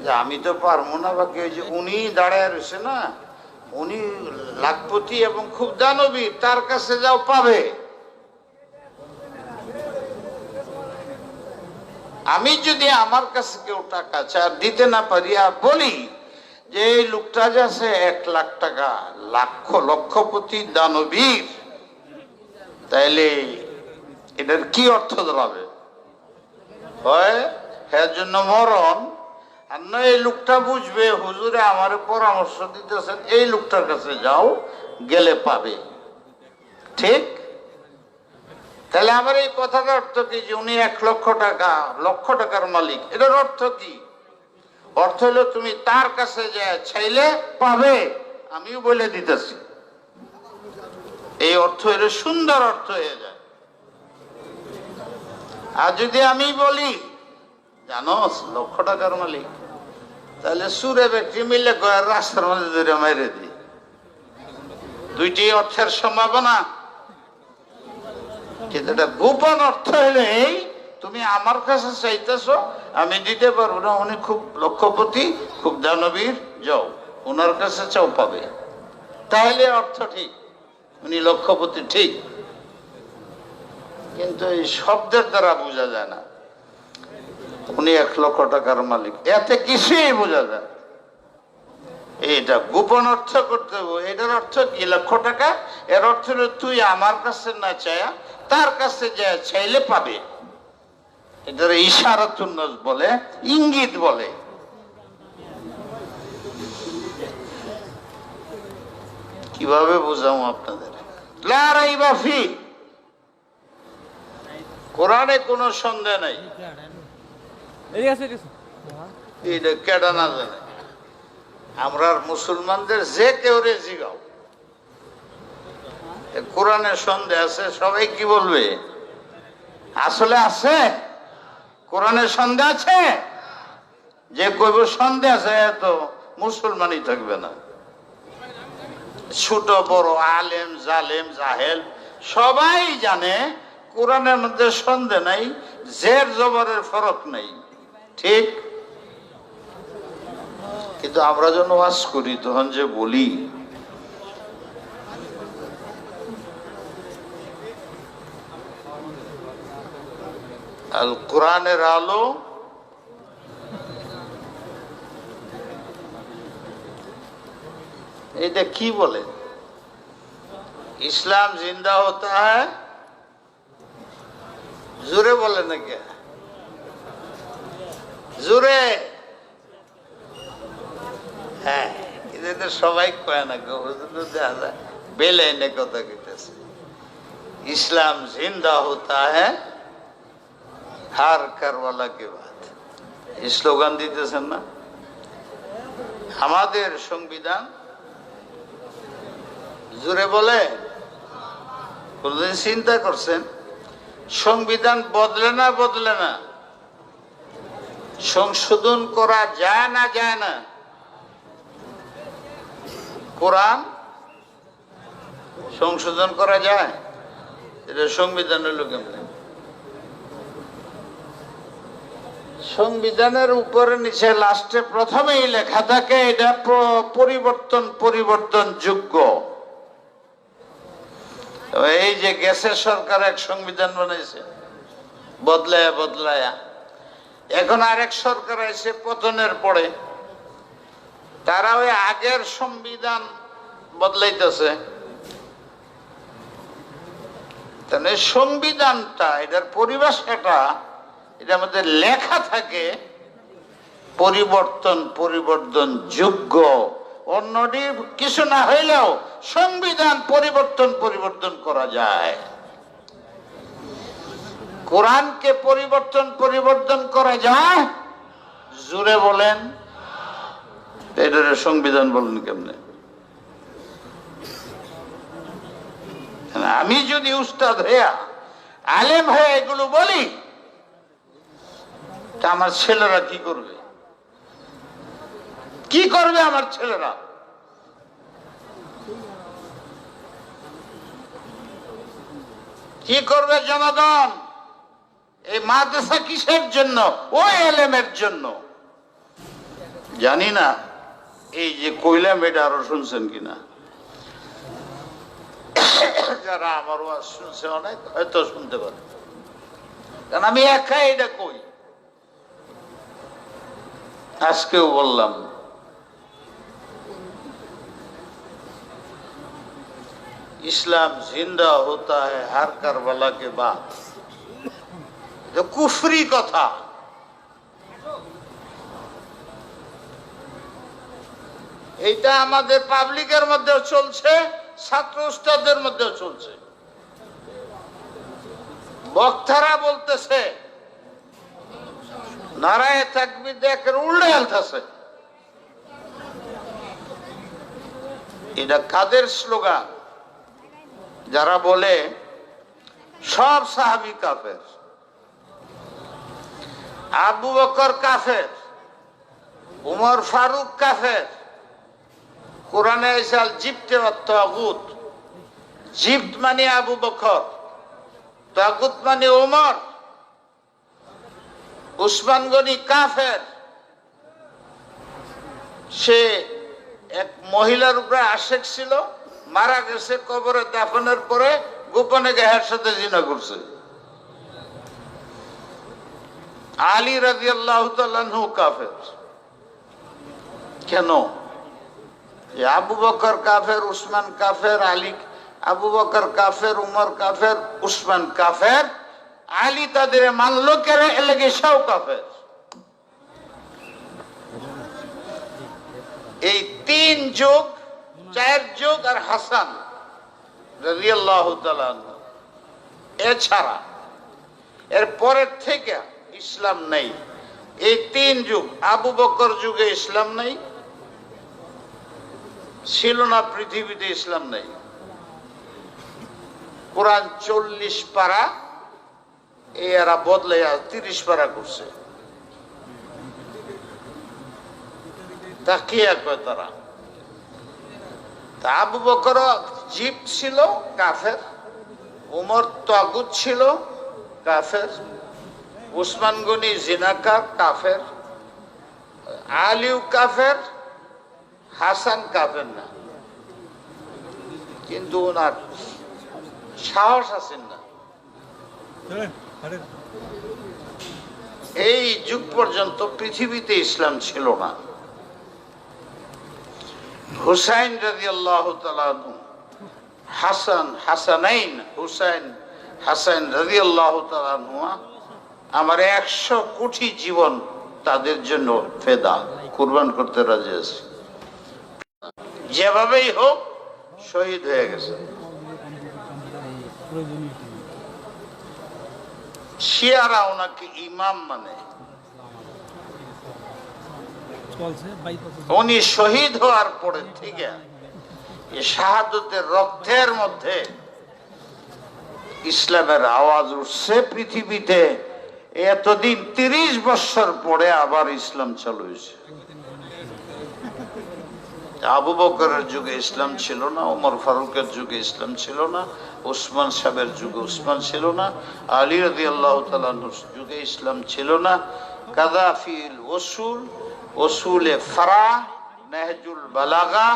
যে আমি তো পারবো না, বাকি ওই যে উনি দাঁড়ায় রয়েছে না, উনি লাখপতি এবং খুব দানবী, তার কাছে যাও পাবে। আমি যদি আমার কাছে কেউ টাকা চায় দিতে না পারি আর বলি যে এই লোকটা যে আছে 1 লাখ টাকা লক্ষপতি দানবীর, তাইলে এটার কি অর্থ দাঁড়াবে? হয় এর জন্য মরণ, আর না এই লোকটা বুঝবে হুজুরে আমারে পরামর্শ দিতেছেন, এই লোকটার কাছে যাও, গেলে পাবে। ঠিক? তাহলে আমার এই কথাটার অর্থ কি যে উনি 1 লক্ষ টাকার মালিক? এটার অর্থ কি? অর্থ হলো তুমি তার কাছে যে চাইলে পাবে, আমিও বলে দিতেছি। এই অর্থ হলো সুন্দর অর্থ হয়ে যায়। আর যদি আমি বলি জানো 1 লক্ষ টাকার মালিক, তাহলে সুরে ব্যক্তি মিলে রাস্তার মধ্যে ধরে মেরে দিই। দুইটি অর্থের সম্ভাবনা, কিন্তু এটা গোপন অর্থ হলে এই তুমি আমার কাছে চাইতেছো, আমি দিতে পারবো না, উনি খুব লক্ষপতি, খুব দানবীর, যাও ওনার কাছে চাও, পাবে। তাহলে অর্থ ঠিক, উনি লক্ষপতি ঠিক, কিন্তু এই শব্দের দ্বারা বোঝা যায় না উনি 1 লক্ষ টাকার মালিক, এতে কিছুই বোঝা যায়। এইটা গোপন অর্থ করতে হবে। এটার অর্থ কি? 1 লক্ষ টাকা, এর অর্থ হলো তুই আমার কাছে না চায়া তার কাছে যা চাইলে পাবে। এটার ইশারাতুন নাস বলে, ইঙ্গিত বলে। কিভাবে বুঝাবো আপনাদের? লা রাইবা ফি, কোরআনে কোনো সন্দেহ নাই। এটা কেডা না জানে? আমরা মুসলমানদের যে কেউ রে জিগাও কোরআনে সন্দেহ আছে, সবাই কি বলবে? আসলে আছে? কোরআনে সন্দেহ আছে? যে কইব সন্দেহ আছে তো মুসলমানই থাকবে না। ছোট বড়, আলেম জালেম জাহেল সবাই জানে কোরআনের মধ্যে সন্দেহ নাই, জের জবরের ফরক নাই। ঠিক? কিন্তু আমরা যখন ওয়াজ করি তখন যে বলি আল কোরআনের আলো এটা কি বলে? ইসলাম জিন্দা হতা হ্যায়, জোরে বলে নাকি? জোরে? হ্যাঁ, এটা সবাই কয় না, বেলে এনে কথা কইতেছে। ইসলাম জিন্দা হতা হ্যায় হার কারওয়ালা কে বাদ, এই স্লোগান দিতেছেন না? আমাদের সংবিধান জোরে বলে? চিন্তা করছেন সংবিধান বদলে না বদলে না? সংশোধন করা যায় না যায় না? কোরআন সংশোধন করা যায়? এটা সংবিধান হলো কেমন? সংবিধানের উপরে নিচে লাস্টে প্রথমেই লেখা থাকে এটা পরিবর্তন যোগ্য। এই যে গ্যাসের সরকার এক সংবিধান বানাইছে বদলায়া, এখন আরেক সরকার আছে পতনের পরে, তারা ওই আগের সংবিধান বদলাইতেছে। তাহলে সংবিধানটা, এটার পরিভাষাটা, এটার মধ্যে লেখা থাকে পরিবর্তন যোগ্য। অন্যটি কিছু না হইলেও সংবিধান পরিবর্তন করা যায়। কোরআনকে পরিবর্তন করা যায়? জোরে বলেন। এটার সংবিধান বলেন কেমনে? আমি যদি উস্তাদ হইয়া আলেম হয়ে এগুলো বলি, তা আমার ছেলেরা কি করবে? কি করবে আমার ছেলেরা? কি করবে জনগণ? এই মাদ্রাসা কিসের জন্য? ওই এলেমের জন্য। জানি না এই যে কইলাম এটা আরো শুনছেন কিনা। যারা আমার ওয়াজ শুনছে অনেক হয়তো শুনতে পারে, কারণ আমি একাই এটা কই। আজকেও বললাম, ইসলাম জিন্দা হতা হ্যায় হার কারবালা কে বাদ। কুফরি কথা। এইটা আমাদের পাবলিকের মধ্যেও চলছে, ছাত্র উস্তাদের মধ্যেও চলছে। বক্তারা বলতেছে, নারায়ে তাকবীর দেখের উল্টে আলতাছে। এটা কাদের স্লোগান? যারা বলে সব সাহাবী কাফের, আবু বকর কাফের, উমর ফারুক কাফের, কোরআনে এসাল জিপ্তে তাগুত, জিপ্ত মানে আবু বকর, তাগুত মানে উমর, উসমান গনি কাফের। সে এক মহিলার উপরে আশেক ছিল, মারা গেছে, কবরে দাফনের পরে গোপনে গায়ের সাথে জিনা করছে। আলী রাদিয়াল্লাহু তাআলা আনহু কাফের। কেন? আবু বকর কাফের, উসমান কাফের, আলী, আবু বকর কাফের, উমর কাফের, উসমান কাফের, আলী তাদের মানলো কেন? এলাকে সব কাফের। এই তিন যুগ, চার যুগ আর হাসান রাদিয়াল্লাহু তাআলা আনহু, এছাড়া এর পরের থেকে ইসলাম নেই। এই তিন যুগ, আবু বকর যুগে ইসলাম নেই, ছিল না পৃথিবীতে, ইসলাম নেই। কোরআন 40 পারা, এরা বদলে 30 পারা করছে। তাকিয়া কয় তারা। তা আবু বকর জিপ ছিল কাফের, উমর তাগুত ছিল কাফের, উসমান গনি জিনাকার কাফের, আলীও কাফের, হাসান কাফের না, কিন্তু ওনার সাহস আছেন না। এই যুগ পর্যন্ত পৃথিবীতে ইসলাম ছিল না। হুসাইন রাদিয়াল্লাহু তাআলা আনহু, হাসান, হাসানাইন, হুসাইন হাসান রাদিয়াল্লাহু তাআলা আনহু, আমার 100 কোটি জীবন তাদের জন্য ফেদা, কুরবান করতে রাজি আছি। যেভাবেই হোক শহীদ হয়ে গেছে। শিয়ারা ওনাকে ইমাম মানে। উনি শহীদ হওয়ার পরে থেকে শাহাদতের রক্তের মধ্যে ইসলামের আওয়াজ উঠছে পৃথিবীতে। এতদিন 30 বছর পরে আবার ইসলাম চালু হয়েছে। আবু বকরের যুগে ইসলাম ছিল না, ওমর ফারুকের যুগে ইসলাম ছিল না, উসমান সাহেবের যুগে উসমান ছিল না, আলী রাদিয়াল্লাহু তাআলা যুগে ইসলাম ছিল না। কাযাফিল উসুল, উসুলে ফারা, নাহজুল বালাগা,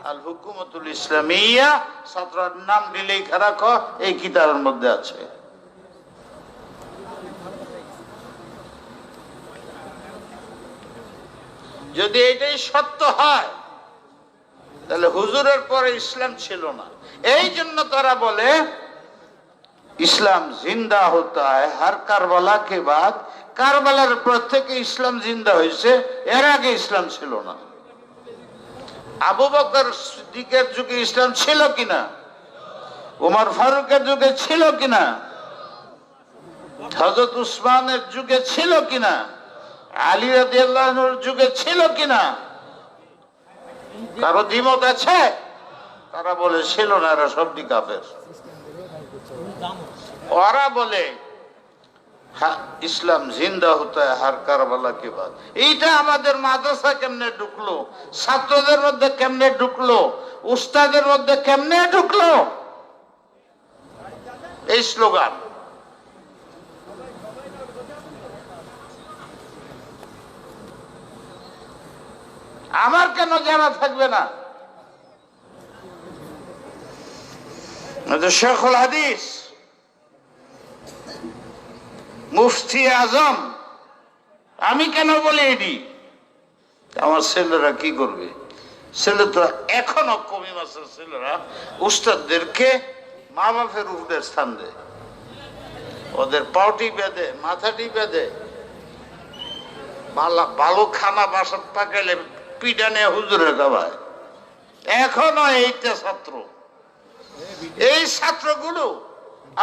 আল হুকুমাতুল ইসলামিয়া, ছাত্রের নাম দিলেই খারাপ, এই কিতাবের মধ্যে আছে। যদি এটাই সত্য হয় তাহলে হুজুরের পরে ইসলাম ছিল না। এই জন্য তারা বলে ইসলাম জিন্দা হতা হ্যায় হর কারবালা কে বাদ। কারবালার পর থেকে ইসলাম জিন্দা হয়েছে, এর আগে ইসলাম ছিল না। আবু বকর সিদ্দিকের যুগে ইসলাম ছিল কিনা? উমর ফারুকের যুগে ছিল কিনা? হযরত উসমানের যুগে ছিল কিনা? আলী রাদিয়াল্লাহু আনহুর যুগে ছিল কিনা? কারো দ্বিমত আছে? তারা বলে ছিল না, এরা সবটি কাফের। ওরা বলে ইসলাম জিন্দা হতা হ্যায় হর কারবালা কে বাদ। এইটা আমাদের মাদ্রাসা কেমনে ঢুকলো, ছাত্রদের মধ্যে কেমনে ঢুকলো, উস্তাদের মধ্যে কেমনে ঢুকলো? এই স্লোগান। আমার কেন জানা থাকবে না? শেখুল হাদিস, মুফতি আজম, আমি কেন বলি এটি? আমার ছেলেরা কি করবে? ছেলে তো এখনো কমি মাসের ছেলেরা উস্তাদদেরকে মা বাপের উপরে স্থান দেয়, ওদের পাউটি বেঁধে মাথাটি বেঁধে ভালো খানা বাসাত পাকাইলে পিটানে হুজুরে খাওয়ায়। এখনো এইটা ছাত্র, এই ছাত্রগুলো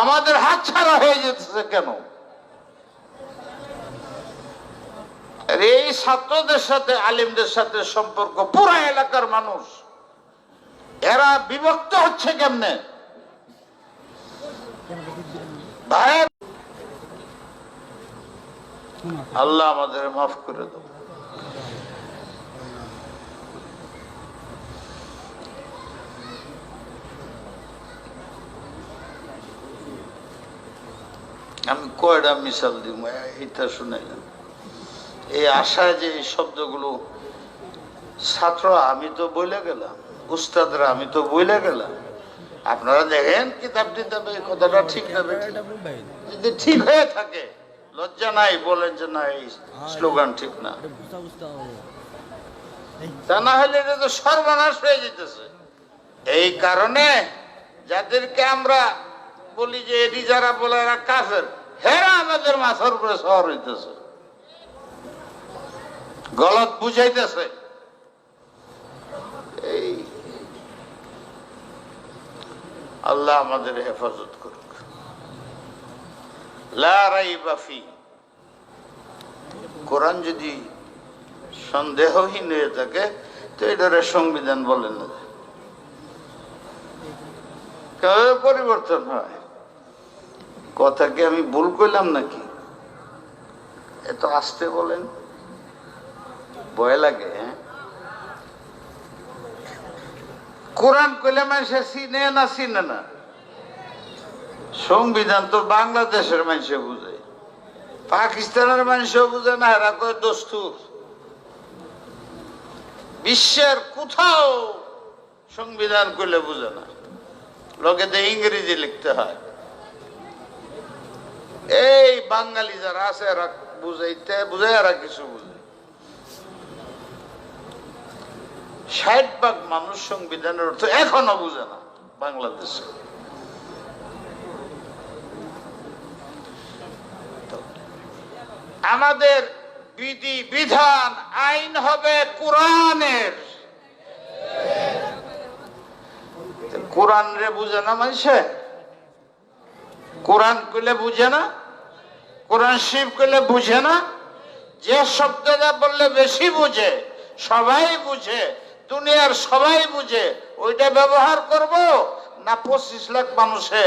আমাদের হাত ছাড়া হয়ে যেতেছে কেন? আর এই ছাত্রদের সাথে আলিমদের সাথে সম্পর্ক পুরো এলাকার মানুষ, এরা বিভক্ত হচ্ছে কেমনে? ভাই আল্লাহ আমাদের মাফ করে দাও। আমি কয়টা মিশাল দিব এটা শুনাইলাম, এই আশায় যে এই শব্দগুলো ছাত্র আমি তো বইলে গেলাম, উস্তাদরা আমি তো বইলে গেলাম, আপনারা দেখেন কিতাব টিতাবে কথাটা ঠিক হবে। যদি ঠিক হয়ে থাকে লজ্জা নাই, বলেন যে না এই স্লোগান ঠিক না, তা না হলে এটা তো সর্বনাশ হয়ে যেতেছে। এই কারণে যাদেরকে আমরা বলি যে এটি যারা বলে এরা কাফের, হেরা আমাদের মাথার উপরে শহর হইতেছে, গলত বুঝাইতেছে। এই আল্লাহ আমাদের হেফাজত করুক। লা রাইবা ফি, কোরআন যদি সন্দেহহীন হয়ে থাকে তো এটারে সংবিধান বলেন না, পরিবর্তন হয়। কথা কি আমি ভুল করলাম নাকি? এত আসতে বলেন, ভয় লাগে। হ্যাঁ, কোরআন কইলে মানুষের চিনে না চিনে না, সংবিধান তো বাংলাদেশের মানুষে বুঝে, পাকিস্তানের মানুষও বুঝে না, এরা কয় দস্তুর। বিশ্বের কোথাও সংবিধান কইলে বুঝে না, লোকেতে ইংরেজি লিখতে হয়। এই বাঙালি যারা আছে এরা বুঝাইতে বুঝে, এরা কিছু বুঝে। 60% মানুষ সংবিধানের অর্থ এখনো বুঝে না বাংলাদেশে। আমাদের বিধি বিধান আইন হবে কোরআনের। কোরআন রে বুঝে না মানুষে, কোরআন কইলে বুঝে না, কোরআন শরীফ কইলে বুঝে না। যে শব্দটা বললে বেশি বুঝে, সবাই বুঝে, দুনিয়ার সবাই বুঝে, ওইটা ব্যবহার করব না 25 লাখ মানুষে,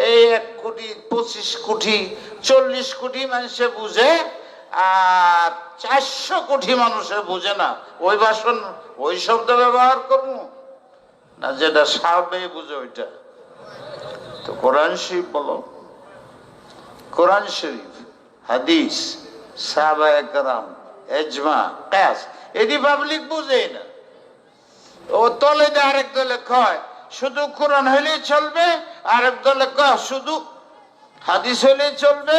এই 1 কোটি 25 কোটি 40 কোটি মানুষে বুঝে আর 400 কোটি মানুষে বুঝে না, ওই ভাষণ ওই শব্দ ব্যবহার করব না যেটা সাবে বুঝে ওইটা? তো কোরআন শরীফ বলো, কোরআন শরীফ, হাদিস, সাহাবায়ে কেরাম, ইজমা, কিয়াস, এটি পাবলিক বুঝে না। ও তলে দিয়ে আরেক দলে কয় শুধু কোরআন হইলেই চলবে, আরেক দলে কয় শুধু হাদিস হইলেই চলবে,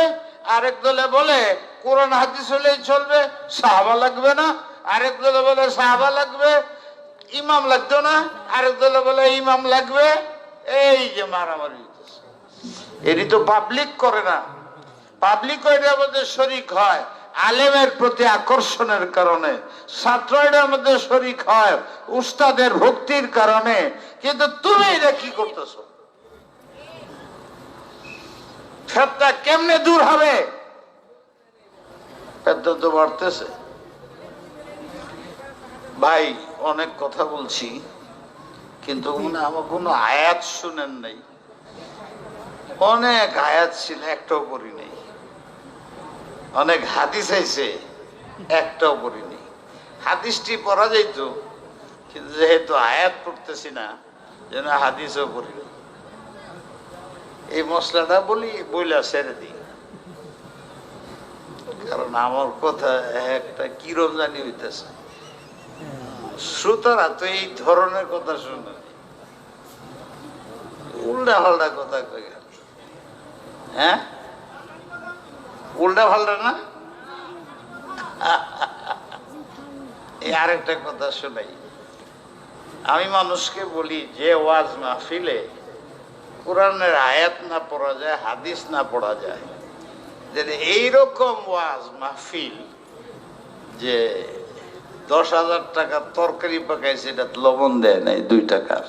আরেক দলে বলে কোরআন হাদিস হইলেই চলবে, সাহাবা লাগবে না, আরেক দলে বলে সাহাবা লাগবে, ইমাম লাগতো না, আরেক দলে বলে ইমাম লাগবে। এই যে মারামারি, এটি তো পাবলিক করে না, পাবলিক এটার মধ্যে শরিক হয় আলেমের প্রতি আকর্ষণের কারণে, ছাত্র এটার মধ্যে শরিক হয় উস্তাদের ভক্তির কারণে। কিন্তু তুমি এটা কি করতেছো? ফেতনা কেমনে দূর হবে? ফেতনা তো বাড়তেছে। ভাই অনেক কথা বলছি, কিন্তু আমার কোনো আয়াত শুনেন নাই। অনেক আয়াত ছিল, একটাও পড়ি নাই। অনেক হাদিস আইছে, একটাও পড়ি নাই। হাদিসটি পড়া যাইতো, কিন্তু যেহেতু আয়াত পড়তেছি না, যেন হাদিসও পড়ি নাই। এই মশলাটা বইলা ছেড়ে দিই, কারণ আমার কথা একটা কিরম জানি হইতেছে। শ্রোতারা তো এই ধরনের কথা শুনে, উল্টা পাল্টা কথা কই। হ্যাঁ, উল্টা পাল্টা না, এই আরেকটা কথা শোনাই, আমি মানুষকে বলি যে ওয়াজ মাহফিলে কোরআনের আয়াত না পড়া যায়, হাদিস না পড়া যায়, যে এইরকম ওয়াজ মাহফিল যে 10,000 টাকার তরকারি পাকাইছে, এটা লবণ দেয় নাই 2 টাকার,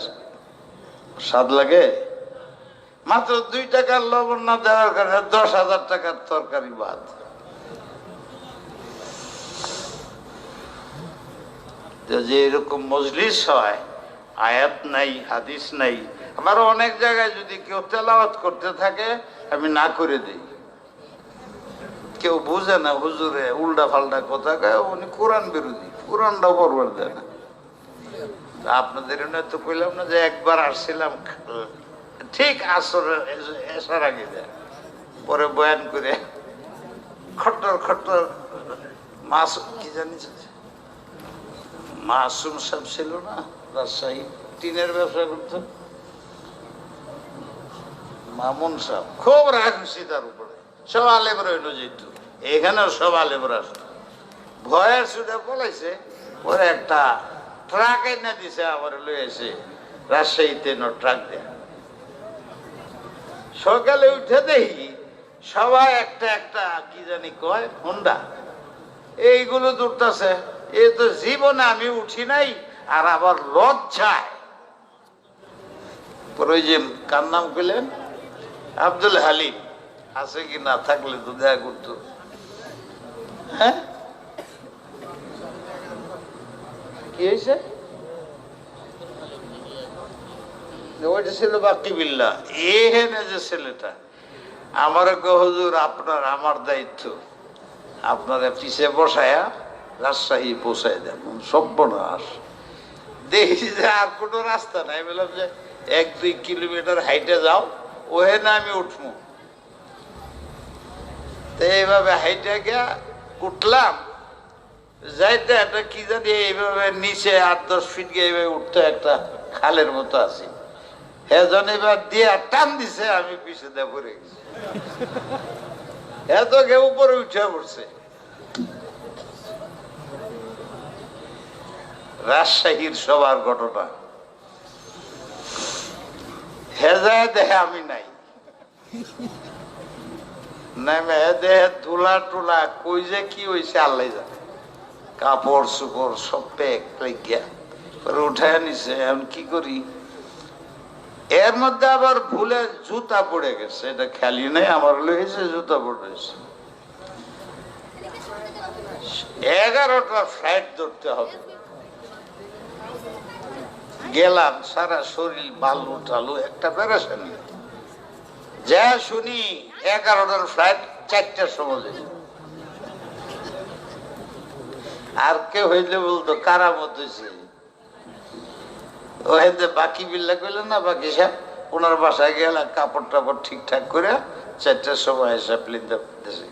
স্বাদ লাগে? মাত্র 2 টাকার লবণ না দেওয়ার কারণে 10,000 টাকার তরকারি বাদ। যে এরকম মজলিস হয়, আয়াত নাই, হাদিস নাই, আমারও অনেক জায়গায় যদি কেউ তেলাওয়াত করতে থাকে আমি না করে দিই। কেউ বুঝে না হুজুরে উল্টা পাল্টা কথা কয়, উনি কোরআন বিরোধী, কোরআনটাও পড়বার দেয় না। আপনাদের তো কইলাম না যে একবার আসছিলাম ঠিক আসরের এসার আগে দেয়, পরে বয়ান করে খট্টর খট্টর মাস কি জানিস মাসুম সাহেব ছিল না, রাজশাহী টিনের ব্যবসা করতো, মামুন সাহেব, খুব রাগ হয়েছি তার উপরে। সব আলেমরা হইলো যেত, এখানেও সব আলেমরা আসতো, ভয়ের ছুটে পলাইছে। পরে একটা ট্রাক এনে দিছে, আবার লয়ে এসে রাজশাহীতে ট্রাক দেয়। সকালে উঠে দেখি সবাই একটা একটা কি জানি কয় হোন্ডা, এইগুলো দৌড়তেছে। এ তো জীবনে আমি উঠি নাই, আর আবার লজ্জায়। পরে ওই যে কার নাম কইলেন, আব্দুল হালিম, আছে কি না থাকলে তো দেখা করতো। হ্যাঁ কি হয়েছে? ওইটা ছিল বাকি বিল্লা। এখানে যে ছেলেটা আমার হুজুর আপনার আমার দায়িত্ব, আপনারা পিছে বসায়া রাজশাহী পৌঁছায় দেন। সর্বনাশ, দেখি যে আর কোনো রাস্তা নাই। বললাম যে 1-2 কিলোমিটার হাইটে যাও, ওখানে আমি উঠবো। তো এইভাবে হাইটে গিয়া উঠলাম, যাইতে একটা কি জানি এইভাবে নিচে 8-10 ফিট গিয়ে এইভাবে উঠতে একটা খালের মতো আছে। হেজন এবার দিয়ে টান দিছে, আমি পিছিয়ে দিয়ে পড়ে গেছি। এত গে উপরে উঠে পড়ছে। রাজশাহীর সবার ঘটনা। হেজায় দেহে আমি নাই, নেমে দেহে ধুলা টুলা, কই যে কি হয়েছে আল্লাহ জানে। কাপড় চুপড় সব প্যাক লাগিয়া পরে উঠায় নিছে। এখন কি করি? এর মধ্যে আবার ভুলে জুতা পড়ে গেছে, এটা খেয়ালই নাই আমার, লইছে জুতা পড়েছে। 11টা ফ্লাইট ধরতে হবে। গেলাম, সারা শরীর বালু টালু, একটা পেরেশানি। যা শুনি 11টার ফ্লাইট 4টার সময়। আর কেউ হইলে বলতো কারামত হয়েছে। ওহেতে বাকি বিল্লা কইলেন না, বাকি সাহেব ওনার বাসায় গেলাম, কাপড় টাপড় ঠিকঠাক করে 4টার সময় এসে প্লেন দেশে।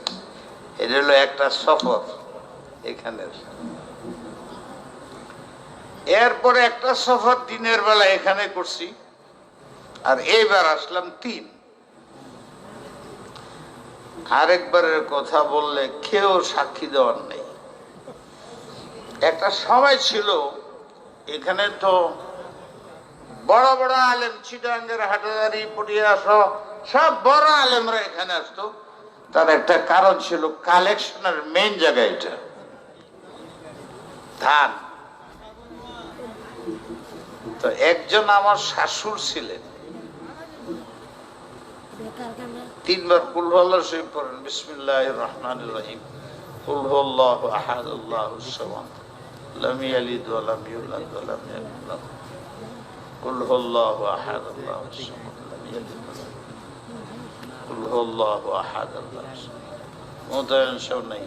এটা হলো একটা সফর এখানের। এরপরে একটা সফর দিনের বেলা এখানে করছি, আর এইবার আসলাম 3। আরেকবারের কথা বললে কেউ সাক্ষী দেওয়ার নেই। একটা সময় ছিল এখানে তো বড় বড় আলেম, চিটাঙ্গের হাটাদারি, পটিয়া সব বড় আলেমরা এখানে আসতো। তার একটা কারণ ছিল, কালেকশনের মেইন জায়গা এটা ধান। তো একজন আমার শাশুড় ছিলেন, 3 বার কুল হুয়াল্লাহু শরীফ পড়েন, বিসমিল্লাহির রহমানির রহিম, কুল হুয়াল্লাহু আহাদ আল্লাহুস সামাদ লাম ইয়ালিদ ওয়া লাম ইউলাদ ওয়া লাম ইয়াকুল লাহু কুল হুয়াল্লাহু আহাদ আল্লাহুস সামাদ লাম ইয়ালিদ ওয়া লাম কুল হুয়াল্লাহু আহাদ আল্লাহুস সামাদ। মোতায়েন সব নাই।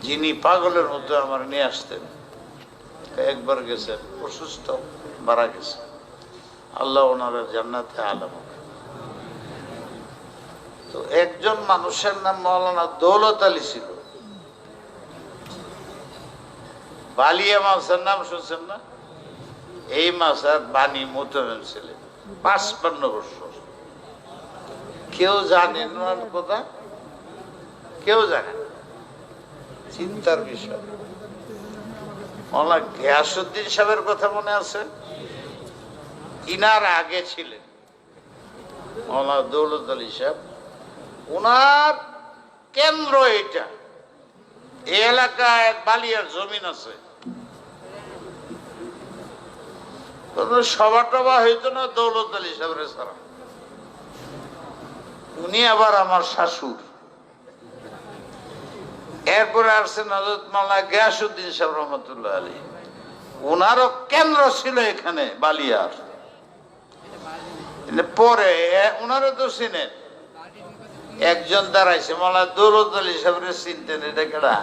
যিনি পাগলের মতো আমার নিয়ে আসতেন, একবার গেছেন অসুস্থ, মারা গেছে, আল্লাহ ওনারা জান্নাতে আলাম। তো একজন মানুষের নাম মাওলানা দৌলত আলী ছিল। বালিয়া মাছের নাম শুনছেন না? এই মাছের বাণী মোতায়েন ছিলেন 55 বছর। কেউ জানেন ওনার কথা? কেউ জানে? চিন্তার বিষয়। মৌলানা গিয়াসউদ্দিন সাহেবের কথা মনে আছে? ইনার আগে ছিলেন মৌলানা দৌলত আলী সাহেব। উনার কেন্দ্র এটা। এই এলাকায় বালিয়ার জমিন আছে, সভা টভা হইতো না দৌলত আলী সাহেবের ছাড়া। উনি আবার আমার শাশুড়। এরপরে আসছেন হযরত মাওলানা গিয়াসউদ্দিন সাহেব রহমতুল্লাহ আলী। উনারও কেন্দ্র ছিল এখানে বালিয়ার। পরে উনারও তো চিনেন, একজন দাঁড়াইছে মাওলানা দৌলত আলী সাহেবের চিনতেন। এটা কেডা?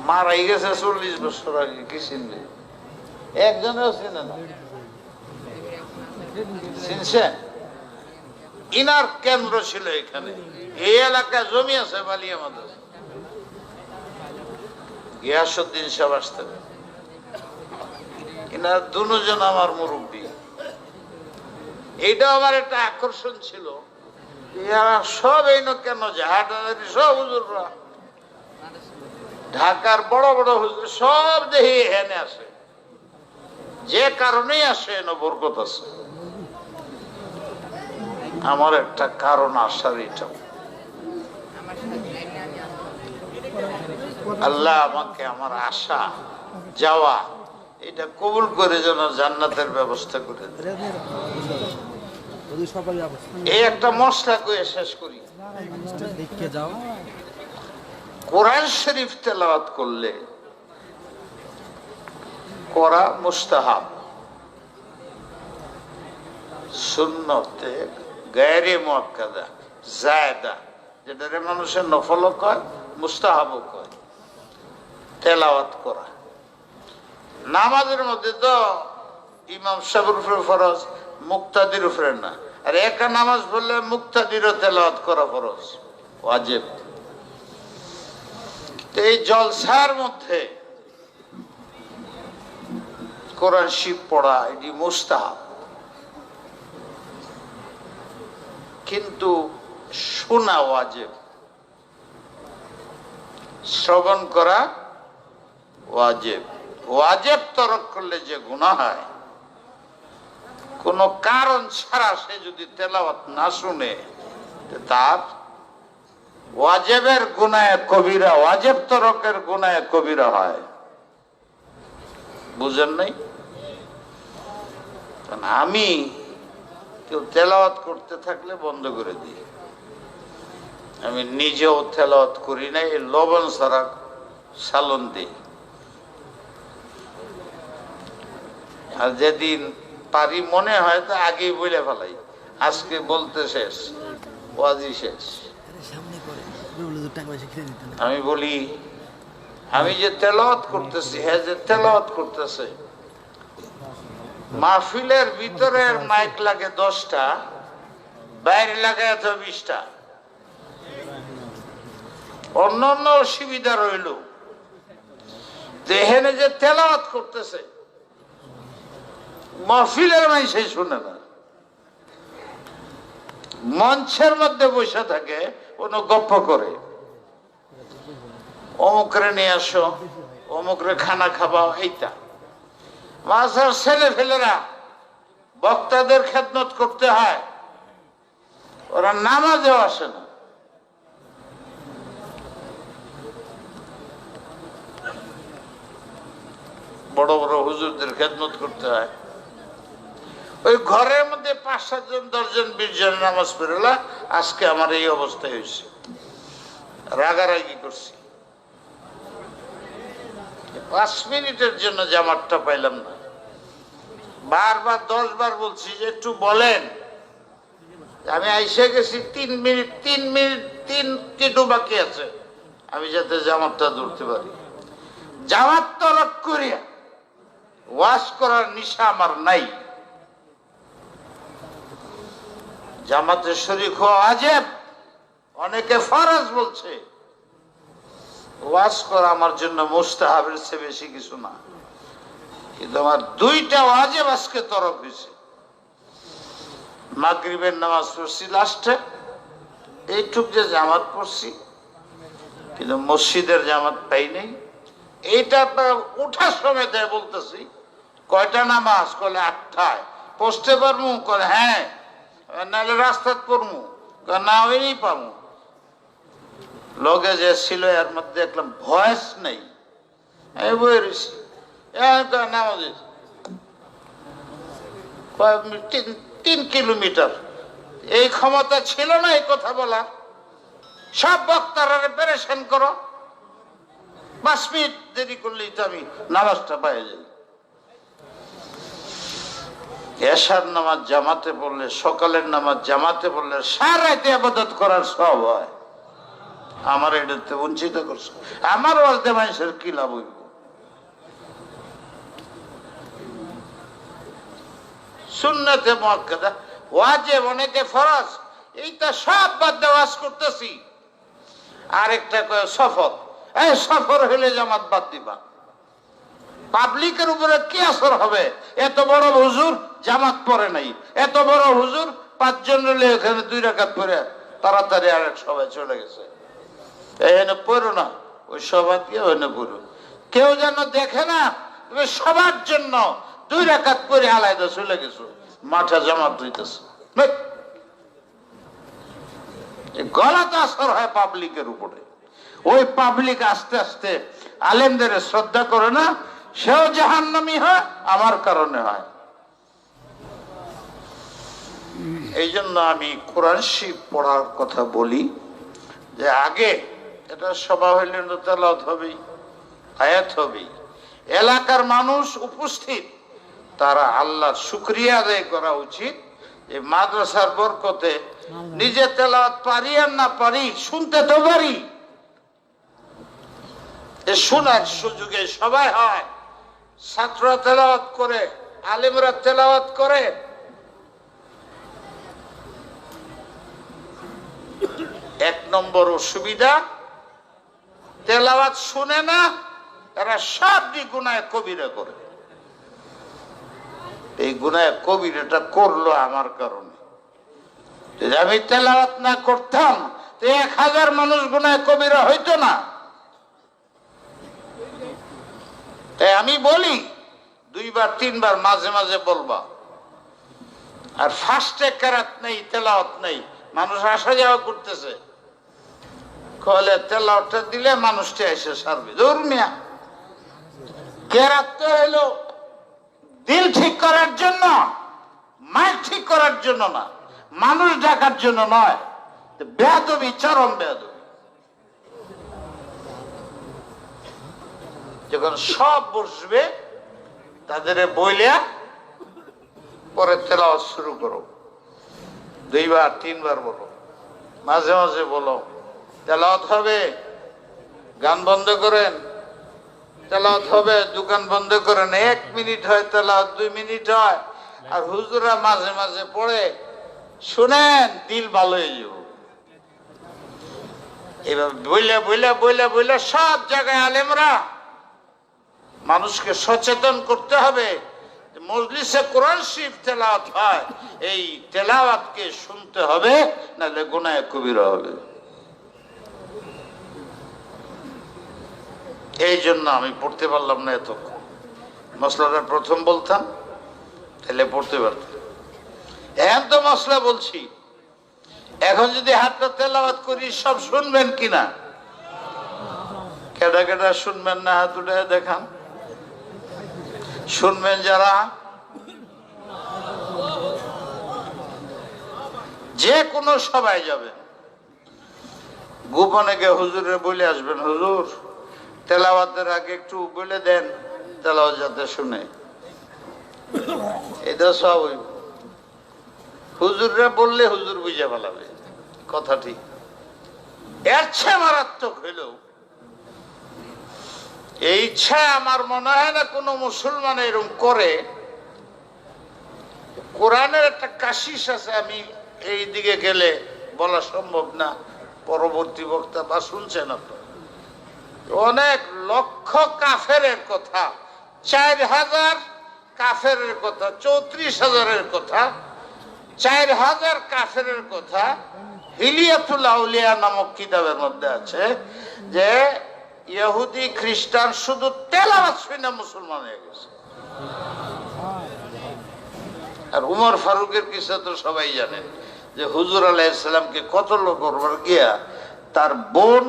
মারাই গেছে 40 বছর আগে, কি চিনবে? একজনেও চিনে না। চিনছেন? ইনার কেন্দ্র ছিল এখানে। এই এলাকায় জমি আছে বালিয়া মাদ্রাসা। গিয়াসউদ্দিন সাহেব আসতেন। ইনার দুজন আমার মুরব্বী। এইটা আমার একটা আকর্ষণ ছিল, এরা সব এই কেন যায় হাটাহাটি, সব হুজুররা ঢাকার বড় বড় হুজুর সব দেহি এখানে আসে। যে কারণেই আসে এনে বরকত আছে। আমার একটা কারণ আসার এটা, আল্লাহ আমাকে আমার আশা যাওয়া এটা কবুল করে যেন জান্নাতের ব্যবস্থা করে দেয়। এই একটা মশলা কয়ে শেষ করি। কোরআন শরীফ তেলাওয়াত করলে করা মুস্তাহাব, সুন্নতে গায়রে মুআক্কাদা জায়েদা, যেটারে মানুষের নফলও কয় মুস্তাহাবও কয়, তেলাওয়াত করা। নামাজের মধ্যে তো ইমাম সাহেবের উপরে ফরজ, মুক্তাদির উপরে না। আর একা নামাজ পড়লে মুক্তাদিরও তেলাওয়াত করা ফরজ, ওয়াজিব। এই জলসার মধ্যে কোরআন শরীফ পড়া এটি মুস্তাহাব, কিন্তু শোনা ওয়াজিব, শ্রবণ করা ওয়াজিব। ওয়াজিব তরক করলে যে গুনাহ হয়, কোন কারণ ছাড়া সে যদি তেলাওয়াত না শুনে, তার ওয়াজিবের গুনাহে কবিরা, ওয়াজিব তরকের গুনাহে কবিরা হয়। বুঝেন নাই? আমি কেউ তেলাওয়াত করতে থাকলে বন্ধ করে দিই। আমি নিজেও তেলাওয়াত করি না, এই লবণ ছাড়া সালন দিই। আর যেদিন পারি মনে হয় তো আগেই বলে ফেলাই, আজকে বলতে শেষ, ওয়াজি শেষ। আমি বলি, আমি যে তেলাওয়াত করতেছি, হ্যাঁ যে তেলাওয়াত করতেছে, মাহফিলের ভিতরের মাইক লাগে 10টা, বাইরে লাগে 20টা। অন্য অন্য অসুবিধা রইল, এখানে যে তেলাওয়াত করতেছে মাহফিলের মাইসে শুনে না, মঞ্চের মধ্যে বসে থাকে, কোনো গপ্প করে, অমুকরে নিয়ে আসো, অমুকরে খানা খাওয়াও, এইটা। মাঝার ছেলে ফেলেরা বক্তাদের খেদমত করতে হয়, ওরা নামাজেও আসে না। বড় বড় হুজুরদের খেদমত করতে হয়। ওই ঘরের মধ্যে 5-7 জন 10 জন 20 জন নামাজ পড়লা। আজকে আমার এই অবস্থায় হয়েছে, রাগারাগি করছি, 5 মিনিটের জন্য জামাতটা পাইলাম না। বারবার 10 বার বলছি যে একটু বলেন, আমি আইসে গেছি 3 মিনিট 3 টিটু বাকি আছে, আমি যাতে জামাতটা ধরতে পারি। জামাত তরক করিয়া ওয়াজ করার নিশা আমার নাই। জামাতের শরীক হওয়া ওয়াজিব, অনেকে ফরজ বলছে। ওয়াজ করা আমার জন্য মুস্তাহাবের চেয়ে বেশি কিছু না, কিন্তু আমার 2টা ওয়াজিব আজকে তরক হয়েছে। মাগরিবের নামাজ পড়ছি লাস্টে, এইটুক যে জামাত পড়ছি, কিন্তু মসজিদের জামাত পাই নাই। এইটা উঠার সময় দেয় বলতেছি, কয়টা নামাজ? কলে 8টায়। পোস্টে পারমু? কলে হ্যাঁ। নাহলে রাস্তাত পড়মু? না ওই পামু। লগে যে ছিল এর মধ্যে দেখলাম ভয়েস নেই, আমি বই রয়েছি নামাজ 3 কিলোমিটার। এই ক্ষমতা ছিল না এই কথা বলা। সব বক্তারা পেরেশান করো, 5 মিনিট দেরি করলেই তো আমি নামাজটা পাই যাই। এশার নামাজ জামাতে পড়লে, সকালের নামাজ জামাতে পড়লে সারা রাতে ইবাদত করার সব হয়। আমার এটাতে বঞ্চিত করছে। আমার ওয়াজতে মানুষের কি লাভ হইব? সুন্নতে মুআক্কাদা, ওয়াজিব, অনেকে ফরজ, এইটা সব বাদ দিয়ে ওয়াজ করতেছি। আরেকটা কয় সফর, এই সফর হইলে জামাত বাদ দিবা। পাবলিকের উপরে কি আসর হবে? এত বড় হুজুর জামাত পড়ে নাই, এত বড় হুজুর 5 জন মিলে এখানে 2 রাকাত পড়ে তাড়াতাড়ি আরেক সবাই চলে গেছে। এখানে পড়ো না, ওই সভা দিয়ে ওখানে পড়ো, কেউ যেন দেখে না তুমি সবার জন্য 2 রাকাত পড়ে আলাদা চলে গেছো, মাঠে জামাত হইতেছে। গলাতে আসর হয় পাবলিকের উপরে। ওই পাবলিক আস্তে আস্তে আলেমদের শ্রদ্ধা করে না, সেও জাহান্নামী হয়, আমার কারণে হয়। এই জন্য আমি কোরআন শরীফ পড়ার কথা বলি, যে আগে এটা সভা হইলে তেলাওয়াত হবেই, আয়াত হবেই। এলাকার মানুষ উপস্থিত, তারা আল্লাহর শুকরিয়া আদায় করা উচিত। এই মাদ্রাসার বরকতে নিজে তেলাওয়াত পারি আর না পারি, শুনতে তো পারি। শোনার সুযোগে সবাই হয়, ছাত্ররা তেলাওয়াত করে, আলেমরা তেলাওয়াত করে। এক নম্বর অসুবিধা, তেলাওয়াত শুনে না, এরা সব গুনায় কবিরা করে। এই গুনায় কবিরাটা করলো আমার কারণে। যদি আমি তেলাওয়াত না করতাম তো 1000 মানুষ গুনায় কবিরা হইতো না। তাই আমি বলি, 2 বার 3 বার মাঝে মাঝে বলবা। আর ফার্স্টে কেরাত নেই, তেলাওয়াত নেই, মানুষ আসা যাওয়া করতেছে, কলে তেলাওয়াতটা দিলে মানুষটা এসে সারবে। ধর্মিয়া কেরাত তো হলো দিল ঠিক করার জন্য, মাইক ঠিক করার জন্য না, মানুষ ডাকার জন্য নয়। বেয়াদবি, চরম বেয়াদবি। যখন সব বসবে তাদের বইলে পরে তেলাওয়াত শুরু করো, 2 বার 3 বার বলো, মাঝে মাঝে বলো তেলাওয়াত হবে, গান বন্ধ করেন, তেলাওয়াত হবে, দোকান বন্ধ করেন। 1 মিনিট হয় তেলাওয়াত, 2 মিনিট হয়। আর হুজুরা মাঝে মাঝে পড়ে, শুনেন, দিল ভালো হয়ে যাব। এবার বইলে বইলে বইলে বইলে সব জায়গায় আলেমরা মানুষকে সচেতন করতে হবে। মজলিসে কোরআন শরীফ তেলাওয়াত হয়, এই তেলাওয়াতকে শুনতে হবে, নাহলে গুনাহে কবিরা হবে। এই জন্য আমি পড়তে পারলাম না এতক্ষণ। মশলাটা প্রথম বলতাম তাহলে পড়তে পারতাম। এখন তো মশলা বলছি, এখন যদি হাতটা তেলাওয়াত করি সব শুনবেন কিনা? কেডা কেডা শুনবেন না হাত উঠে দেখান। শুনবেন যারা, যে কোনো সবাই যাবেন, গোপনে গিয়ে হুজুরে বলে আসবেন, হুজুর তেলাওয়াতের আগে একটু বলে দেন, তেলাওয়াত যাতে শুনে। এটা সব হুজুররা বললে হুজুর বুঝে ফেলাবে, কথা ঠিক। এর চেয়ে মারাত্মক হইল এই ইচ্ছা আমার মনে হয় না কোনো মুসলমান এরকম করে। কোরআনের একটা কাশিস আছে, আমি এই দিকে গেলে বলা সম্ভব না, পরবর্তী বক্তা বা শুনছেন আপনার, অনেক লক্ষ কাফের কথা, 4000 কাফের কথা, 34,000 কথা, 4000 কাফের কথা হিলিয়াতুল আউলিয়া নামক কিতাবের মধ্যে আছে, যে ইহুদি খ্রিস্টান শুধু তেলাওয়াত শুনে মুসলমান হয়ে গেছে। আর উমর ফারুকের কিসা তো সবাই জানেন, যে হুজুর আলাইহিস সালামকে কতল করবার গিয়া তার বোন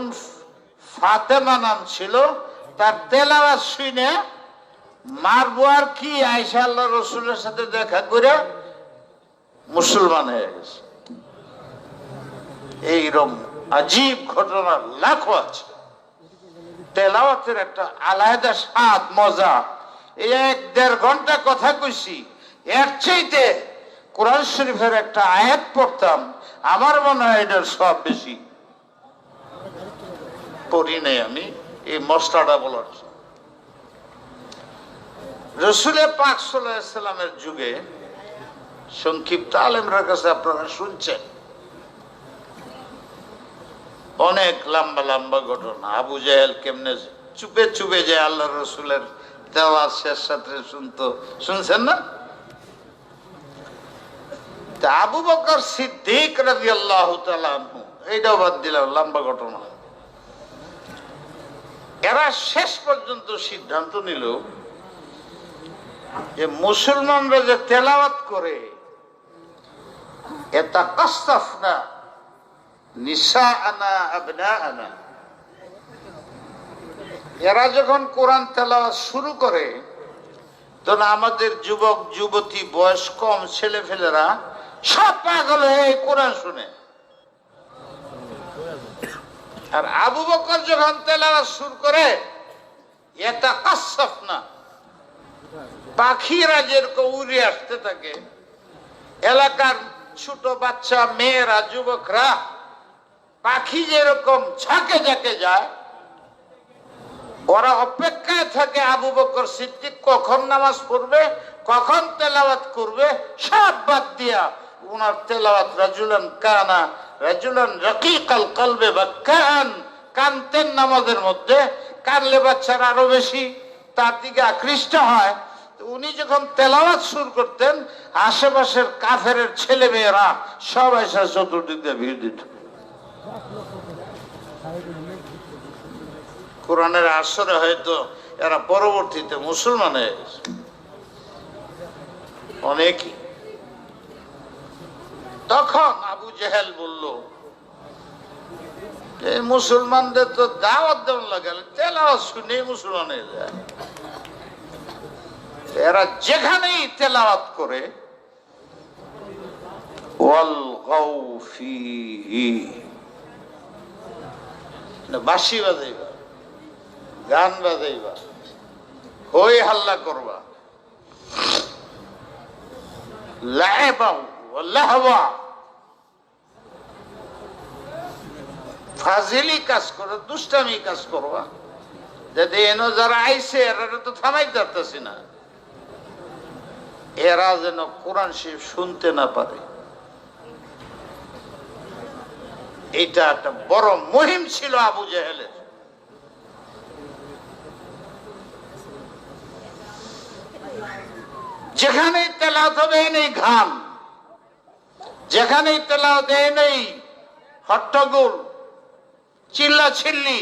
ফাতেমা নাম ছিল, তার তেলাওয়াত শুনে মারবো আর কি, আয়েশা আল্লাহ রসুলের সাথে দেখা করে মুসলমান হয়ে গেছে। এইরকম আজীব ঘটনা লাখো আছে। তেলাওয়াতের একটা আলাদা স্বাদ মজা। এই 1-1.5 ঘন্টা কথা কইছি, এর চাইতে কোরআন শরীফের একটা আয়াত পড়তাম, আমার মনে হয় এটার সব বেশি। পড়ি নাই আমি এই মশলাটা বলার জন্য। রসুলের পাক সাল্লাল্লাহু আলাইহি সাল্লামের যুগে সংক্ষিপ্ত আলেমরা কাছে আপনারা শুনছেন অনেক লম্বা লম্বা ঘটনা। আবু জাহেল কেমনে চুপে চুপে যে আল্লাহ রসুলের তেলাওয়াত শেষ সাথে শুনতো, শুনছেন না? আবু বকর সিদ্দিক রাদিয়াল্লাহু তাআলা আনহু, এইটাও বাদ দিলাম, লম্বা ঘটনা। এরা শেষ পর্যন্ত সিদ্ধান্ত নিল যে মুসলমানরা যে তেলাওয়াত করে, ইয়াতাকাসসাফনা নিসাআনা আবনাআনা, এরা যখন কোরআন তেলাওয়াত শুরু করে তখন আমাদের যুবক যুবতী বয়স কম ছেলেফেলেরা সব পাগল হয়ে কোরআন শুনে। আর আবু বকর যখন তেলাওয়াত শুরু করে, ইয়াতাকাসসাফনা, পাখিরা যেরকম উড়ে আসতে থাকে, এলাকার ছোট বাচ্চা মেয়েরা যুবকরা পাখি যেরকম ঝাঁকে ঝাঁকে যায়, ওরা অপেক্ষায় থাকে আবু বকর সিদ্দিক কখন নামাজ পড়বে, কখন তেলাওয়াত করবে। সব বাদ দিয়া উনার তেলাওয়াত রাজুলান কানা রাজুলান রাকিকাল কলবে বাক্কান, কানতেন নামাজের মধ্যে, কানলে বাচ্চারা আরো বেশি তার দিকে আকৃষ্ট হয়। উনি যখন তেলাওয়াত শুরু করতেন, আশেপাশের কাফেরের ছেলে মেয়েরা সব এসে চতুর্দিক দিয়ে ভিড় দিত। কোরআনের আসরে হয়তো এরা পরবর্তীতে মুসলমান হয়ে গেছে অনেকই। তখন আবু জেহেল বলল, এই মুসলমানদের তো দাওয়াত দেওয়ান লাগালে তেলাওয়াত শুনে মুসলমান হয়ে যায়। এরা যেখানেই তেলাওয়াত করে ওয়ালগাউ ফীহি, বাঁশি বাজাইবা, গান বাজাইবা, হই হাল্লা করবা, লাইবা ওয়া লাহওয়া, ফাজিলি কাজ করো, দুষ্টামি কাজ করবা, যাতে এনো যারা আইছে এরা তো থামাই যাচ্ছে না, এরা যেন কোরআন শরীফ শুনতে না পারে। এটা একটা বড় মুহিম ছিল আবু জেহেলের। যেখানেই তেলাওয়াত হবে নেই ঘাম, যেখানেই তেলাওয়াত নেই হট্টগোল, চিল্লা চিল্লি,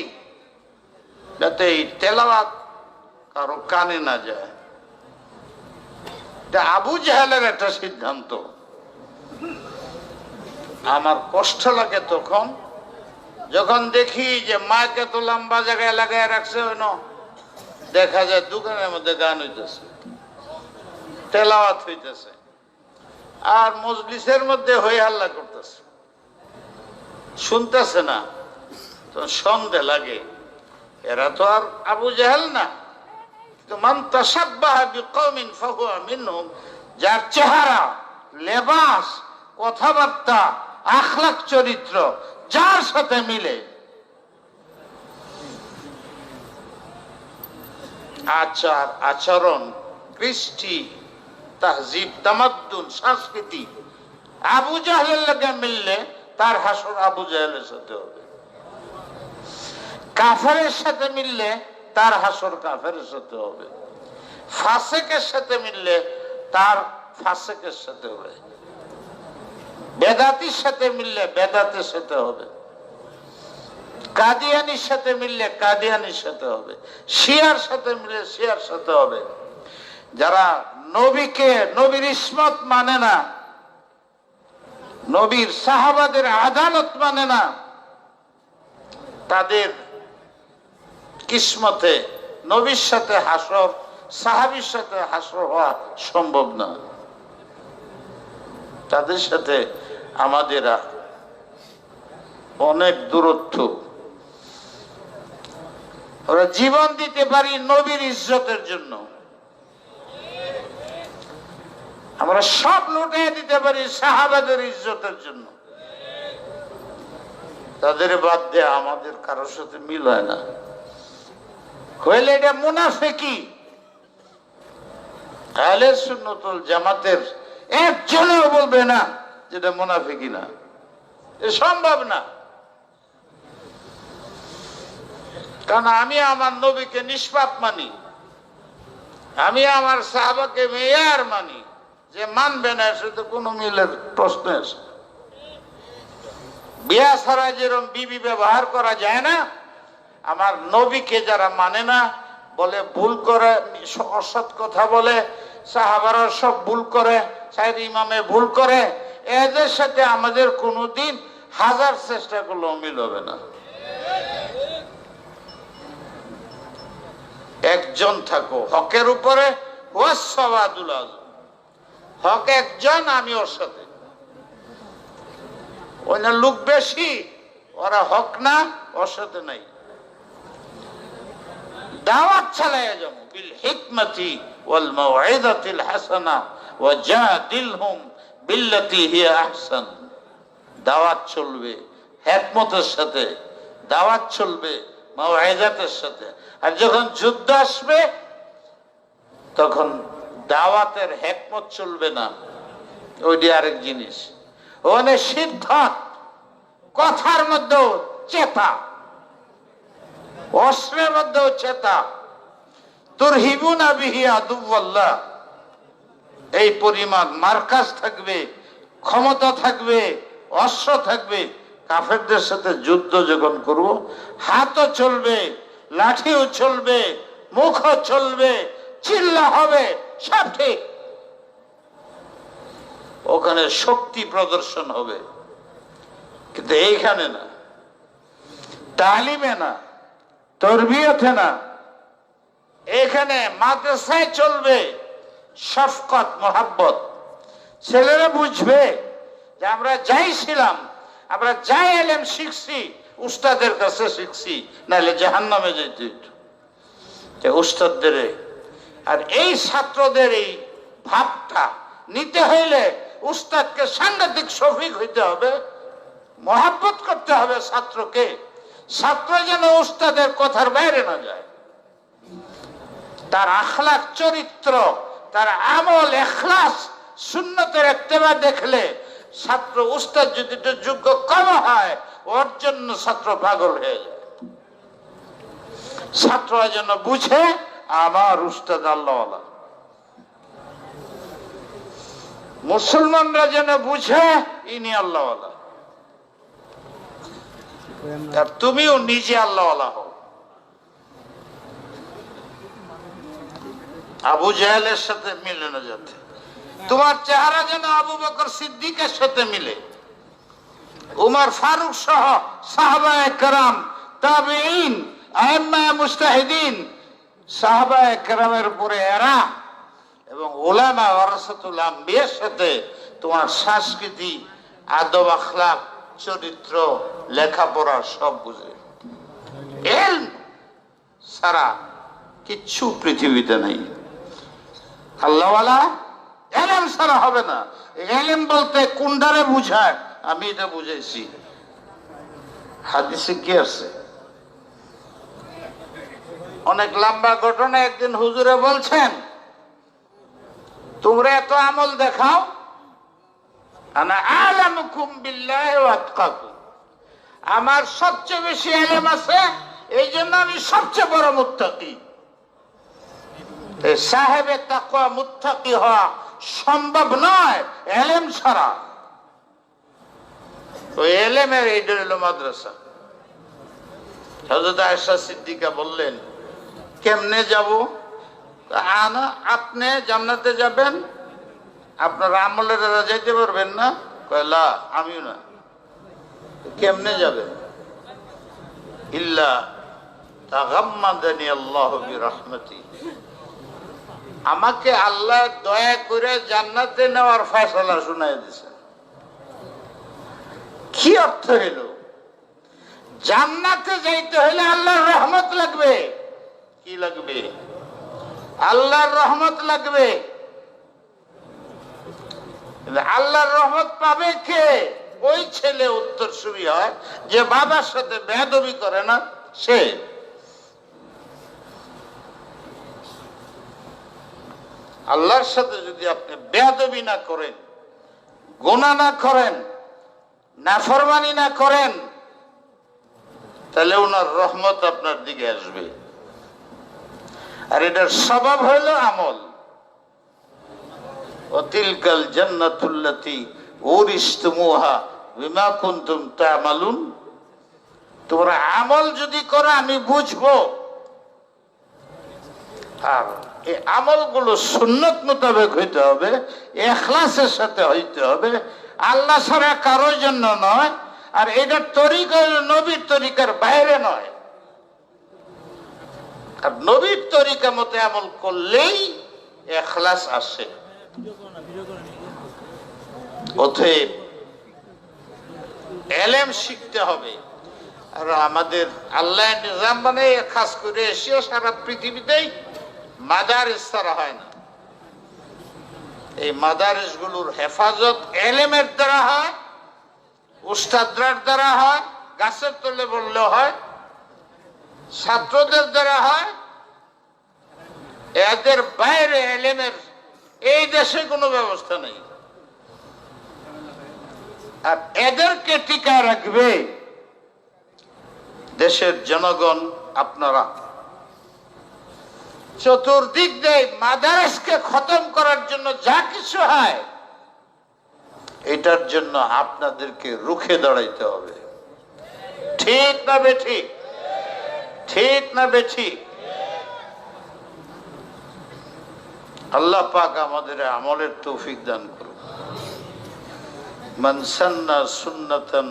যাতে এই তেলাওয়াত কারো কানে না যায়। এটা আবু জাহেলের একটা সিদ্ধান্ত। আমার কষ্ট লাগে তখন যখন দেখি যে মাকে তো লম্বা জায়গায় লাগায় রাখছে, দেখা যায় দোকানের মধ্যে গান হইতেছে, তেলাওয়াত হইতেছে, আর মজলিসের মধ্যে হই হাল্লা করতেছে, শুনতেছে না। তো সন্দেহ লাগে, এরা তো আর আবু জাহেল না। মান তাশাব্বাহা বিকওমিন ফাহুয়া মিনহুম, যার চেহারা, লেবাস, কথাবার্তা, আখলাক, চরিত্র যার সাথে মিলে, আচার আচরণ, কৃষ্টি, তাহজিব, তামাদ্দুন, সংস্কৃতি আবু জাহেলের লাগে মিললে তার হাসর আবু জাহেলের সাথে হবে। কাফেরের সাথে মিললে তার হাসর কাফেরের সাথে হবে। ফাসেকের সাথে মিললে তার ফাসেকের সাথে হবে। বেদাতির সাথে মিললে বেদাতের সাথে হবে। কাদিয়ানির সাথে মিললে কাদিয়ানির সাথে হবে, শিয়ার সাথে মিললে শিয়ার সাথে হবে। যারা নবীকে, নবীর ইসমত মানে না, নবীর সাহাবাদের আদালত মানে না, তাদের কিসমতে নবীর সাথে হাসর, সাহাবীর সাথে হাসর হওয়া সম্ভব না। তাদের সাথে আমাদের অনেক দূরত্ব। ওরা জীবন দিতে পারি নবীর ইজ্জতের জন্য, আমরা সব লুটিয়ে দিতে পারি সাহাবাদের ইজ্জতের জন্য। তাদের বাদ দিয়ে আমাদের কারোর সাথে মিল হয় না, হইলে এটা মুনাফিকি। আহলে সুন্নাত ওয়াল জামাতের একজনও বলবে না যেটা মুনাফিকি না, এ সম্ভব না। কারণ আমি আমার নবীকে নিষ্পাপ মানি, আমি আমার সাহাবাকে মেয়ার মানি। যে মানবে না সেটা কোনো মিলের প্রশ্ন আছে? বিয়া ছাড়া যেরকম বিবি ব্যবহার করা যায় না, আমার নবীকে যারা মানে না, বলে ভুল করে, অসৎ কথা বলে, সাহাবারা সব ভুল করে, সাইদ ইমামে ভুল করে, এদের সাথে আমাদের কোনোদিন হাজার চেষ্টা করলেও মিল হবে না। একজন থাকো হকের উপরে, হক একজন, আমি ওর সাথে। অন্য লোক বেশি, ওরা হক না, ওর সাথে নাই। দাওয়াত চালাইয়া যাবো বিল হিকমতি ওয়াল মাউইযাতিল হাসানা ওয়া জাদিলহুম বিল্লাতি হিয়া আহসান। দাওয়াত চলবে হিকমতের সাথে, দাওয়াত চলবে মাউইযাতের সাথে। আর যখন যুদ্ধ আসবে তখন দাওয়াতের হিকমত চলবে না, ওইটি আরেক জিনিস। ওখানে সিদ্ধান্ত, কথার মধ্যেও চেতা, অস্ত্রের মধ্যেও চেতা। তুরহিবুনা বিহি আদুওয়াল্লাহ, এই পরিমাণ মার্কাজ থাকবে, ক্ষমতা থাকবে, অস্ত্র থাকবে। কাফেরদের সাথে যুদ্ধ যখন করব, হাতও চলবে, লাঠিও চলবে, মুখও চলবে, চিল্লা হবে, সব ঠিক। ওখানে শক্তি প্রদর্শন হবে, কিন্তু এইখানে না, তালিমে না, তরবিয়তে না। এখানে মাদ্রাসায় চলবে শফকত, মোহাব্বত। ছেলেরা বুঝবে যে আমরা যাই ছিলাম, আমরা যাই এলেম শিখছি উস্তাদের কাছে শিখছি, নাহলে জাহান্নামে যেতে উস্তাদদের। আর এই ছাত্রদের এই ভাবটা নিতে হইলে উস্তাদকে সাংঘাতিক শফিক হইতে হবে, মোহাব্বত করতে হবে ছাত্রকে। ছাত্র যেন উস্তাদের কথার বাইরে না যায়, তার আখলাক, চরিত্র, তার আমল, ইখলাস, সুন্নতের ইত্তেবা দেখলে ছাত্র, উস্তাদ যদি যোগ্য কম হয়, ওর জন্য ছাত্র পাগল হয়ে যায়। ছাত্ররা যেন বুঝে আমার উস্তাদ আল্লাহওয়ালা, মুসলমানরা যেন বুঝে ইনি আল্লাহওয়ালা, আর তুমিও নিজে আল্লাহওয়ালা হও। আবু জাহেলের সাথে মিলে না যাতে, তোমার চেহারা যেন আবু বকর সিদ্দিকের সাথে মিলে, উমর ফারুক সহ সাহাবায়ে কেরাম, তাবেঈন, আইম্মায়ে মুজতাহিদিন, সাহাবায়ে কেরামের উপরে এরা এবং উলামা ওয়ারাসাতুল আম্বিয়ার সাথে তোমার সংস্কৃতি, আদব, আখলাক, চরিত্র, লেখাপড়া সব বুঝে। ইলম সারা কিচ্ছু পৃথিবীতে নাই। আল্লাহওয়ালা ইলম ছাড়া হবে না। ইলম বলতে কোনটারে বুঝায় আমি এটা বুঝাইছি, হাদিসে কি আছে? অনেক লম্বা ঘটনা। একদিন হুজুরে বলছেন, তোমরা এত আমল দেখাও, আনা আ'লামুকুম বিল্লাহি ওয়া আতকাকুম, আমার সবচেয়ে বেশি ইলম আছে, এই জন্য আমি সবচেয়ে বড় মুত্তাকি। সাহেবে তাকওয়া মুত্তাকি হওয়া সম্ভব নয় ইলম ছাড়া। ওই ইলমের এই হলো মাদ্রাসা। হযরত আয়েশা সিদ্দিকা বললেন, কেমনে যাব? আনা, আপনি জান্নাতে যাবেন, আপনার আমলের দ্বারা যাইতে পারবেন না? কয় লা, আমিও না। কেমনে যাবেন? ইল্লা তাগাম্মাদানি আল্লাহু বিরহমাতি, আমাকে আল্লাহ দয়া করে জান্নাতে নেওয়ার ফয়সালা শুনাই দিয়েছেন। কি অর্থ হইল? জান্নাতে যাইতে হলে আল্লাহর রহমত লাগবে। কি লাগবে? আল্লাহর রহমত লাগবে। আল্লাহর রহমত পাবে কে? ওই ছেলে উত্তরসূরি হয় যে বাবার সাথে বেয়াদবি করে না, সে। আল্লাহর সাথে যদি আপনি বেয়াদবি না করেন, গুনাহ না করেন, নাফরমানি না করেন, তাহলে ওনার রহমত আপনার দিকে আসবে। আর এটার স্বভাব হইল আমল। ওয়াতিলকাল জান্নাতুল্লাতী উরিসতুমুহা বিমা কুনতুম তা'মালুন, তোমরা আমল যদি করো আমি বুঝবো। আর এই আমলগুলো সুন্নত মোতাবেক হইতে হবে, ইখলাসের সাথে হইতে হবে, আল্লাহ ছাড়া কারোর জন্য নয়। আর এটার তরিকা নবীর তরিকার বাইরে নয়। আর নবীর তরিকা মতে আমল করলেই ইখলাস আসে। অতএব এলেম শিখতে হবে। আর আমাদের আল্লাহ নিজাম মানে খাস করে এশিয়া সারা পৃথিবীতেই মাদারিস ছাড়া হয় না। এই মাদারিস গুলোর হেফাজত এলেমের দ্বারা হয়, উস্তাদরার দ্বারা হয়, গাছের তলে বললে হয়, ছাত্রদের দ্বারা হয়। এদের বাইরে এলেমের এই দেশে কোনো ব্যবস্থা নেই। আর এদেরকে টিকায় রাখবে দেশের জনগণ, আপনারা। চতুর্দিক দিয়ে মাদারিসকে খতম করার জন্য যা কিছু হয়, এটার জন্য আপনাদেরকে রুখে দাঁড়াইতে হবে। ঠিক না বেঠিক? ঠিক না বেঠিক? আল্লাহ পাক আমাদের আমলের তৌফিক দান করুন। মান সান্না সুন্নাতান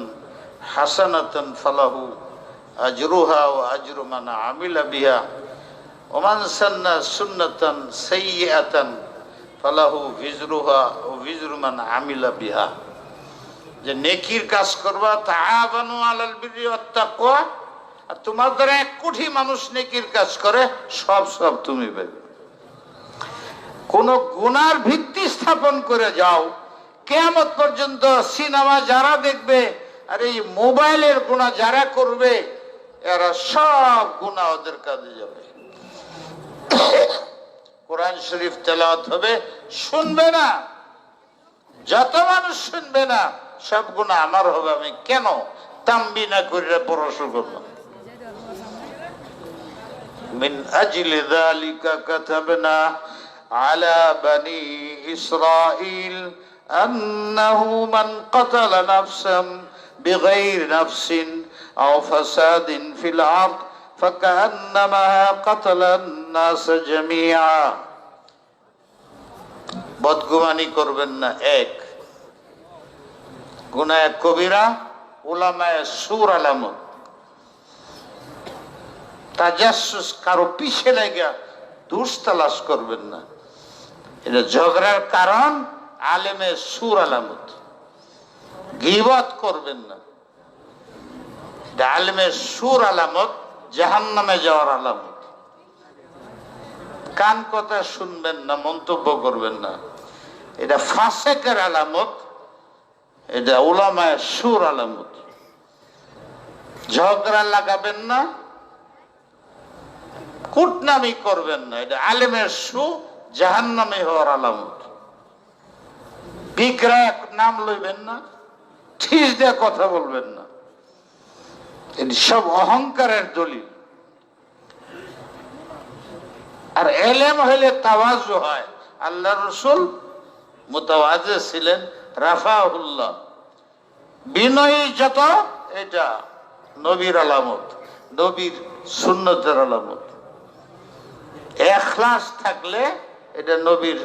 হাসানাতান ফালাহু আজরুহা ওয়া আজরু মান আমিলা বিহা ওয়া মান সান্না সুন্নাতান সাইয়্যাতান ফালাহু ভিজরুহা ওয়া ভিজরু মান আমিলা বিহা। যে নেকির কাজ করবা, তাআবানু আলাল বিররি ওয়াত তাকওয়া, আর তোমার দ্বারা 1 কোটি মানুষ নেকির কাজ করে, সব তুমি পাবে। কোন গুনার ভিত্তি স্থাপন করে যাও, কিয়ামত পর্যন্ত সিনেমা যারা দেখবে আর এই মোবাইলের গুনাহ যারা করবে, এরা সব গুনাহ ওদের কাঁধে যাবে। কোরআন শরীফ তেলাওয়াত হবে, শুনবে না, যত মানুষ শুনবে না, সব গুনাহ আমার হবে। আমি কেন তাম্বি না করে পড়াশোনা করলাম? মিন আজলি যালিকা কাতাবনা আলা বানি ইসরাঈল أنه من قتل نفسا بغير نفس أو فساد في الأرض فكأنما قتل الناس جميعا। বদগুমানি করবেন না। 1 গুনাহ কবিরা, উলামায়ে সুর আলামত। তাজাসসুস, কারো পিছে লাগা দোষ তালাশ করবেন না, এটা ঝগড়ার কারণ। আলেমে সুর আলামত। গীবত করবেন না, আলেমে সুর আলামত, জাহান্নামে যাওয়ার আলামত। কান কথা শুনবেন না, মন্তব্য করবেন না, এটা ফাসেকের আলামত, এটা উলামায়ে সুর আলামত। ঝগড়া লাগাবেন না, কুটনামি করবেন না, এটা আলেমের সু, জাহান্নামে হওয়ার আলামত। বিগ্রহ নাম লইবেন না, ঠিক দিয়ে কথা বলবেন না, এটি সব অহংকারের দলিল। আর এলেম হইলে তাওয়াজু হয়। আল্লাহ রসুল মুতাওয়াজি ছিলেন, রাফাহুল্লাহ, বিনয়ী যত, এটা নবীর আলামত। নবীর সুন্নতের আলামত। ইখলাস থাকলে এটা নবীর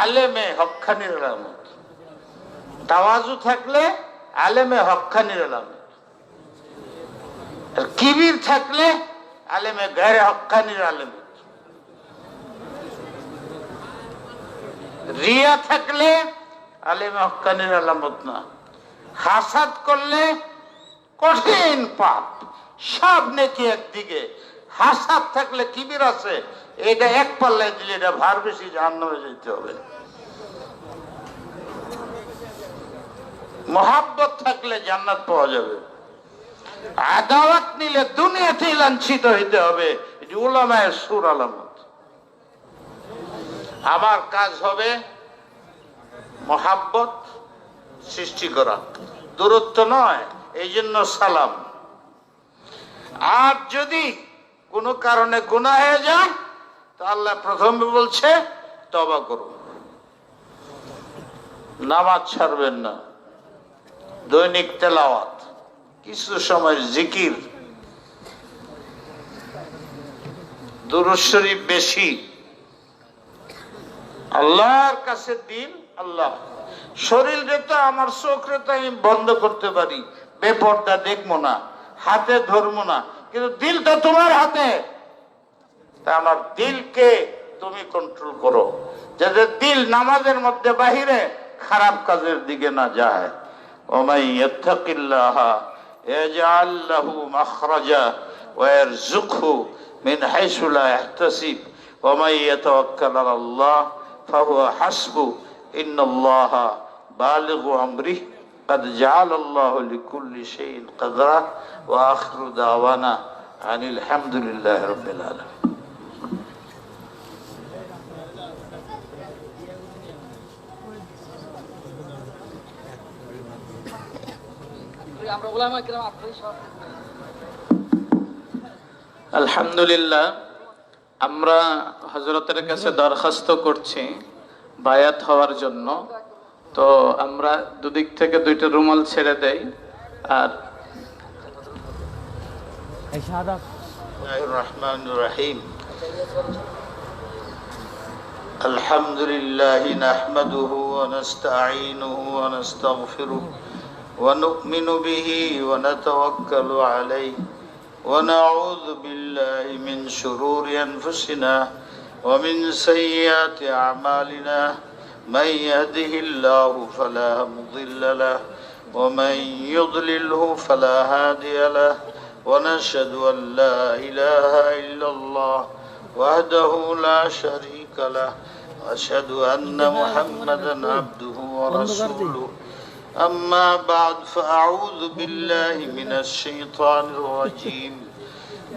আলেমে হক্কানির আলামত। তাওয়াজু থাকলে আলেমে হক্কানির আলামত। আর কিবির থাকলে আলেমে গায়রে হক্কানির আলামত। রিয়া থাকলে আলেমে হক্কানির আলামত না। হাসাদ করলে কঠিন পাপ, সব নেকি একদিকে। হাসাদ থাকলে কিবির আছে, এটা এক পাল্লায় দিলে এটা ভার বেশি, জাহান্নামে যেতে হবে। মহাব্বত থাকলে জান্নাত পাওয়া যাবে। আদাওয়াত নিলে দুনিয়াতেই লাঞ্ছিত হইতে হবে। এটি উলামায়ে সুর আলামত। আমার কাজ হবে মহাব্বত সৃষ্টি করা, দূরত্ব নয়। এই জন্য সালাম। আর যদি কোনো কারণে গুনাহ হয়ে যায় তো আল্লাহ প্রথমে বলছে তওবা করুন, নামাজ ছাড়বেন না, দৈনিক তেলাওয়াত, কিছু সময় জিকির, দুরূদ শরীফ বেশি, আল্লাহর কাছে দিন। আল্লাহ শরীরে তো আমার চোখরে তো আমি বন্ধ করতে পারি, বেপরদা দেখবো না, হাতে ধরবো না, কিন্তু দিলটা তোমার হাতে। তা আমার দিলকে তুমি কন্ট্রোল করো, যাতে দিল নামাজের মধ্যে বাহিরে খারাপ কাজের দিকে না যায়। ওমাই ইয়াত্তাকিল্লাহা ইয়াজআল লাহু মাখরাজা ওয়া ইয়ারযুকহু মিন হাইসু লা ইয়াহতাসিব ওয়া মান ইয়াতাওয়াক্কাল আলাল্লাহ ফাহুয়া হাসবু ইন্নাল্লাহা বালিগু আমরিহি قد جعل الله لكل شيء قدرا واخر دعوانا ان الحمد لله رب العالمين. আলহামদুলিল্লাহ, আমরা হযরতের কাছে দরখাস্ত করছি বায়াত হওয়ার জন্য। তো আমরা দুদিক থেকে দুইটা রুমাল ছেড়ে দেই। আর Bismillahirrahmanirrahim. Alhamdulillahi nahmaduhu wa nasta'inuhu wa nastaghfiruh wa nu'minu bihi wa natawakkalu alayhi wa na'udhu billahi min shururi anfusina wa min sayyiati a'malina. من يهده الله فلا مضل له ومن يضلله فلا هادي له ونشهد أن لا إله إلا الله وحده لا شريك له وأشهد أن محمدا عبده ورسوله. أما بعد فأعوذ بالله من الشيطان الرجيم.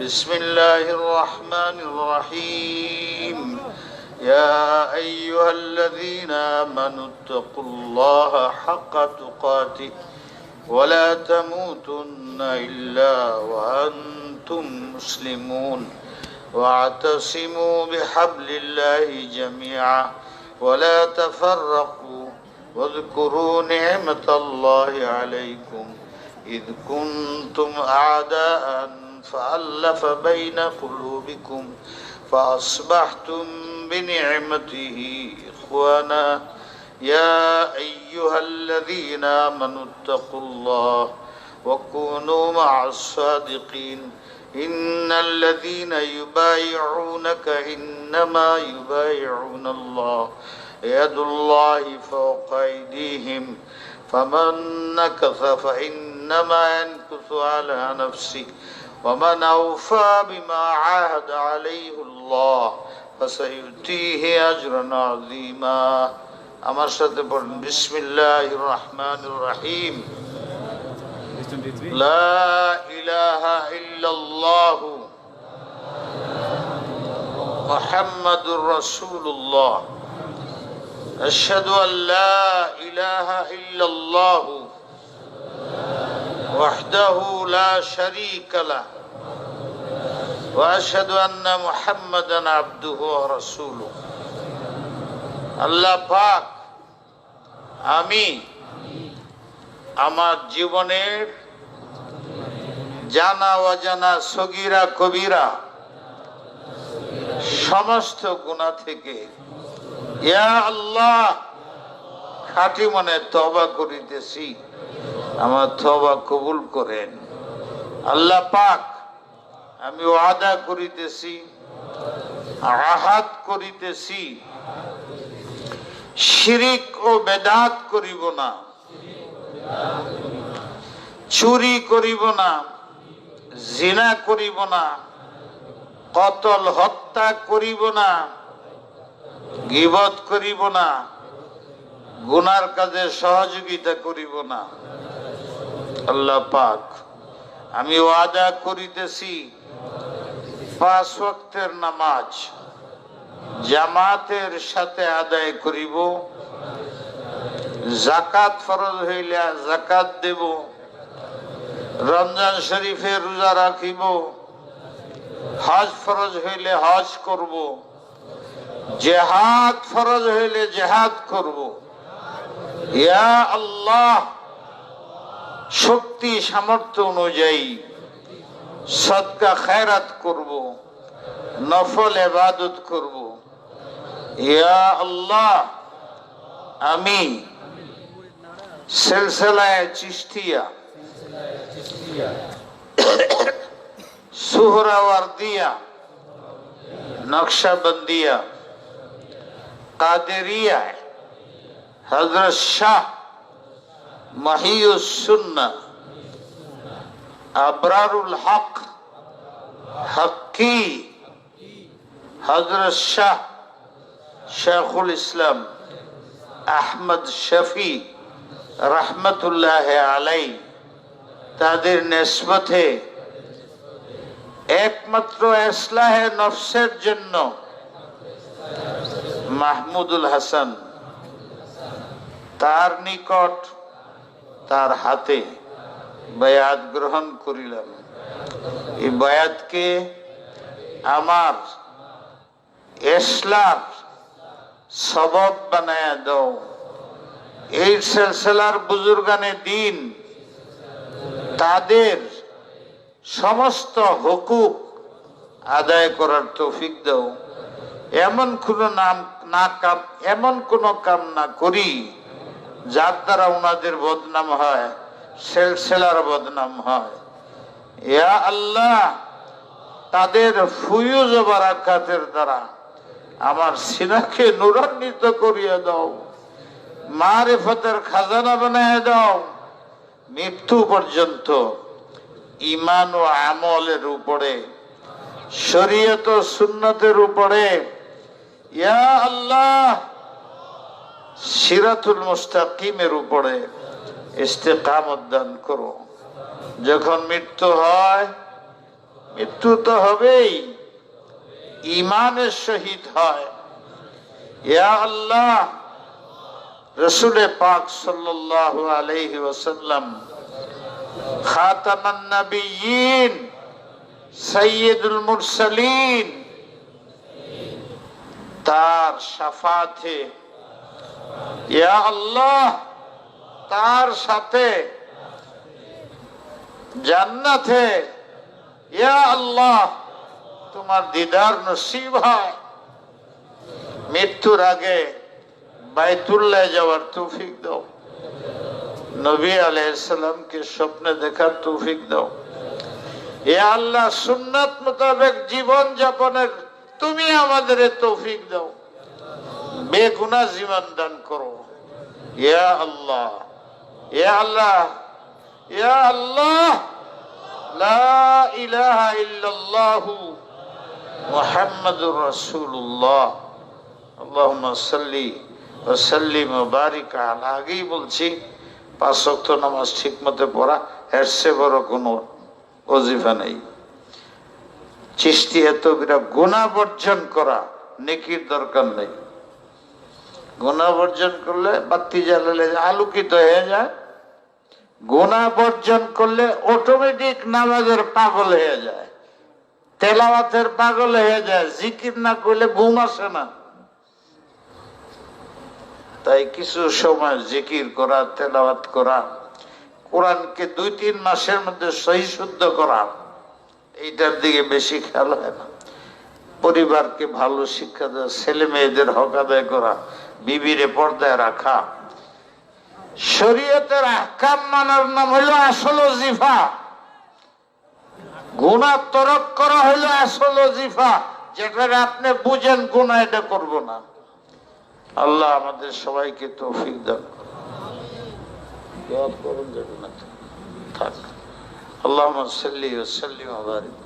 بسم الله الرحمن الرحيم. يا أيها الذين آمنوا اتقوا الله حق تقاته ولا تموتن إلا وأنتم مسلمون واعتصموا بحبل الله جميعا ولا تفرقوا واذكروا نعمة الله عليكم إذ كنتم أعداء فألف بين قلوبكم فأصبحتم بنعمته إخوانا. يا أيها الذين آمنوا اتقوا الله وكونوا مع الصادقين. إن الذين يبايعونك إنما يبايعون الله يد الله فوق أيديهم فمن نكث فإنما ينكث على نفسه ومن أوفى بما عاهد عليه الله فسيؤتيه أجرا عظيما. আমার সাথে পড়ুন বিসমিল্লাহির রহমানির রহিম। লা ইলাহা ইল্লাল্লাহ মুহাম্মাদুর রাসূলুল্লাহ। আশহাদু আল লা ইলাহা ইল্লাল্লাহ ওয়াহদাহু লা শারীকা লাহু ওয়া আশহাদু আন্না মুহাম্মাদান আবদুহু ওয়া রাসূলুহু। আল্লাহ পাক, আমি আমার জীবনের জানা অজানা সগীরা কবিরা সমস্ত গুনাহ থেকে ইয়া আল্লাহ খাঁটি মনে তওবা করিতেছি, আমার তওবা কবুল করেন। আল্লাহ পাক, আমি ওয়াদা করিতেছি, আহাদ করিতেছি, শিরিক ও বেদাত করিব না, চুরি করিব না, জিনা করিব না, কতল হত্যা করিব না, গীবত করিব না, গুনার কাজে সহযোগিতা করিব না। আল্লাহ পাক, আমি ওয়াদা করিতেছি 5 ওয়াক্তের নামাজ জামাতের সাথে আদায় করিব, যাকাত ফরজ হইলে যাকাত দেব, রমজান শরীফে রোজা রাখিব, হজ ফরজ হইলে হজ করব, জিহাদ ফরজ হইলে জিহাদ করব। ইয়া আল্লাহ, শক্তি সামর্থ্য অনুযায়ী সদকা খায়রাত করব, নফল ইবাদত করব। ইয়া আল্লাহ, আমি সিলসিলায়ে চিশতিয়া, সুহরাওয়ার্দিয়া, নকশবন্দিয়া, কাদেরিয়া, হযরত শাহ মহিউস সুন্নাহ, আবরারুল হক, হক্কি হযরত শাহ শেখুল ইসলাম আহমদ শফি রহমতুল্লাহ আলাইহি তাদের নিসবতে একমাত্র ইসলাহে নফসের জন্য মাহমুদুল হাসান তার নিকট তার হাতে বায়াত গ্রহণ করিলাম। এই বায়াতকে আমার ইসলাম সবব বানায়া দাও। এই সিলসিলার বুজুর্গানে দিন তাদের সমস্ত হুকুক আদায় করার তৌফিক দাও। এমন কোনো কাম না করি যার দ্বারা ওনাদের বদনাম হয়, সিলসিলার বদনাম হয়। ইয়া আল্লাহ, তাদের ফুয়ুজ ও বারাকাতের দ্বারা আমার সিনাকে নূরান্বিত করিয়ে দাও, মারিফতের খাজানা বানিয়ে দাও। মৃত্যু পর্যন্ত ঈমান ও আমলের উপরে, শরীয়ত ও সুন্নতের উপরে ইয়া আল্লাহ সিরাতুল মুস্তাকিমের উপরে ইস্তেকামত দান করো। যখন মৃত্যু হয়, মৃত্যু তো হবেই, ঈমানের সহিত হয়। ইয়া আল্লাহ, রাসূল পাক সাল্লাল্লাহু আলাইহি ওয়াসাল্লাম খাতামান নবিয়্যিন সাইয়্যিদুল মুরসালিন, তার শাফাতে ইয়া আল্লাহ তার সাথে জান্নাতে ইয়া আল্লাহ তোমার দিদার নসিব হয়। মৃত্যুর আগে বাইতুল্লাহ যাওয়ার তৌফিক দাও, নবী আলাইহিস সালামকে স্বপ্নে দেখার তৌফিক দাও। ইয়া আল্লাহ, সুন্নাত মোতাবেক জীবন যাপনের তুমি আমাদের তৌফিক দাও, বেগুনাহ জীবন দান করো। ইয়া আল্লাহ, ইয়া আল্লাহ, ইয়া আল্লাহ, লা ইলাহা ইল্লাল্লাহু মুহাম্মাদুর রাসূলুল্লাহ, আল্লাহুম্মা সাল্লি ওয়া সাল্লিম ওয়া বারিক আলা। আগেই বলছি 5 ওয়াক্ত নামাজ ঠিকমতো পড়া, এর চেয়ে বড় কোনো ওজিফা নেই। চিশতিয়া তকবীরা গুনাহ বর্জন করা, নেকির দরকার নেই। গুনাহ বর্জন করলে বাতি জ্বালালে আলোকিত হয়ে যায়, গুনাহ বর্জন করলে অটোমেটিক নামাজের পাগল হয়ে যায়, তেলাওয়াতের পাগল হয়ে যায়, জিকির না করলে ঘুম আসে না। তাই কিছু সময় জিকির করা, তেলাওয়াত করা, কোরআনকে 2-3 মাসের মধ্যে সহি শুদ্ধ করা, এইটার দিকে বেশি খেয়াল হয় না। পরিবারকে ভালো শিক্ষা দেওয়া, ছেলে মেয়েদের হক আদায় করা, বিবিরে পর্দায় রাখা, শরীয়তের আহকাম মানার নাম হলো আসল ওজিফা। গুনাহ তরক করা হলো আসল ওজিফা, যেটা আপনি বুঝেন গুনাহ, এটা করব না। আল্লাহ আমাদের সবাইকে তৌফিক দান করুন। থাক। আল্লাহুম্মা সাল্লি ওয়া সাল্লিম ওয়া বারিক।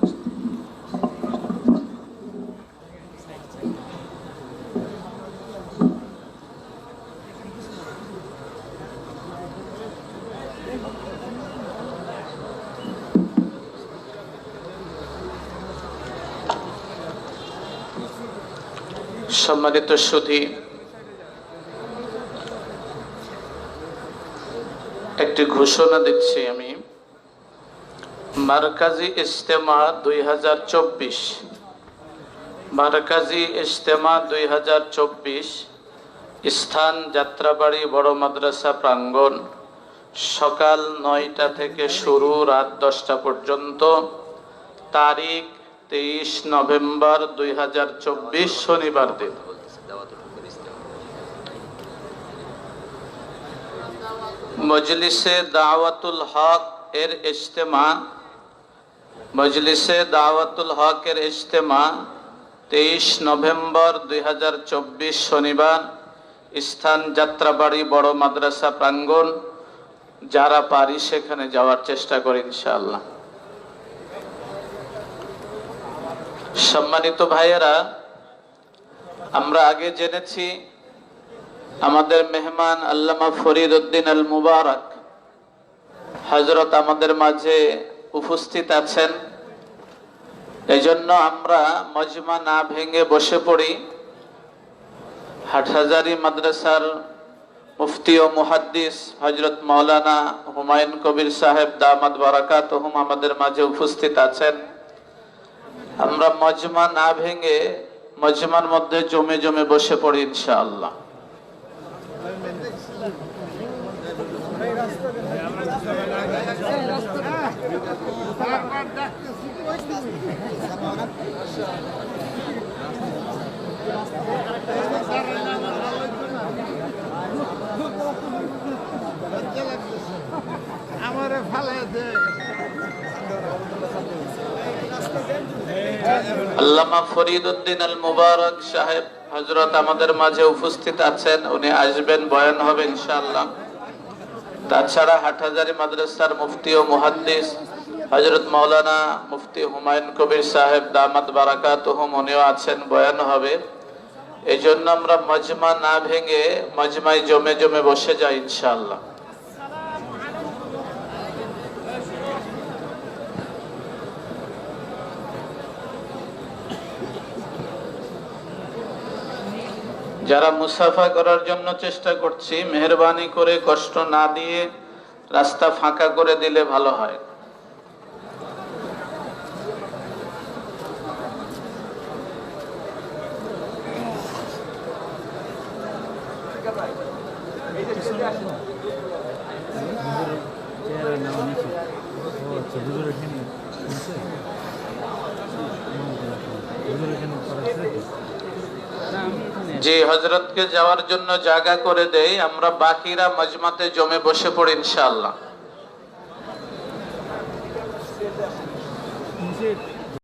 সম্মানিত সুধী, একটি ঘোষণা দিচ্ছি আমি। মারকাজি ইজতেমা 2024, মারকাজি ইজতেমা 2024, স্থান যাত্রাবাড়ি বড় মাদ্রাসা প্রাঙ্গণ, সকাল 9টা থেকে শুরু, রাত 10টা পর্যন্ত। তারিখ 23 নভেম্বর 2024, শনিবার দিন। মজলিসে দাওয়াতুল হক এর ইজতেমা, মজলিসে দাওয়াতুল হক এর ইজতেমা 23 নভেম্বর 2024, শনিবার। স্থান যাত্রাবাড়ি বড় মাদ্রাসা প্রাঙ্গণ। যারা পারি সেখানে যাওয়ার চেষ্টা করি ইনশাআল্লাহ। সম্মানিত ভাইয়েরা, আমরা আগে জেনেছি আমাদের মেহমান আল্লামা ফরিদ উদ্দিন আল মুবারক হযরত আমাদের মাঝে উপস্থিত আছেন। এজন্য আমরা মজমা না ভেঙে বসে পড়ি। হাটহাজারী মাদ্রাসার মুফতি ও মুহাদ্দিস হযরত মাওলানা হুমায়ুন কবির সাহেব দামাত বারাকাতুহুম আমাদের মাঝে উপস্থিত আছেন। আমরা মজমা না ভেঙে মজমার মধ্যে জমে জমে বসে পড়ি ইনশাআল্লাহ। আল্লামা ফরিদ উদ্দিন আল মুবারক সাহেব হযরত আমাদের মাঝে উপস্থিত আছেন। উনি আসবেন, বয়ান হবে ইনশাআল্লাহ। তাছাড়া হাটহাজারী মাদ্রাসার মুফতি ও মুহাদ্দিস হযরত মাওলানা মুফতি হুমায়ুন কবির সাহেব দামাত বারাকাতুহুম, উনিও আছেন, বয়ান হবে। এই জন্য আমরা মজমা না ভেঙে মজমায় জমে জমে বসে যাই ইনশাআল্লাহ। যারা মুসাফা করার জন্য চেষ্টা করছি, মেহেরবানি করে কষ্ট না দিয়ে রাস্তা ফাঁকা করে দিলে ভালো হয়। যে হযরতকে যাওয়ার জন্য জায়গা করে দেই, আমরা বাকিরা মজমাতে জমে বসে পড়ি ইনশাআল্লাহ।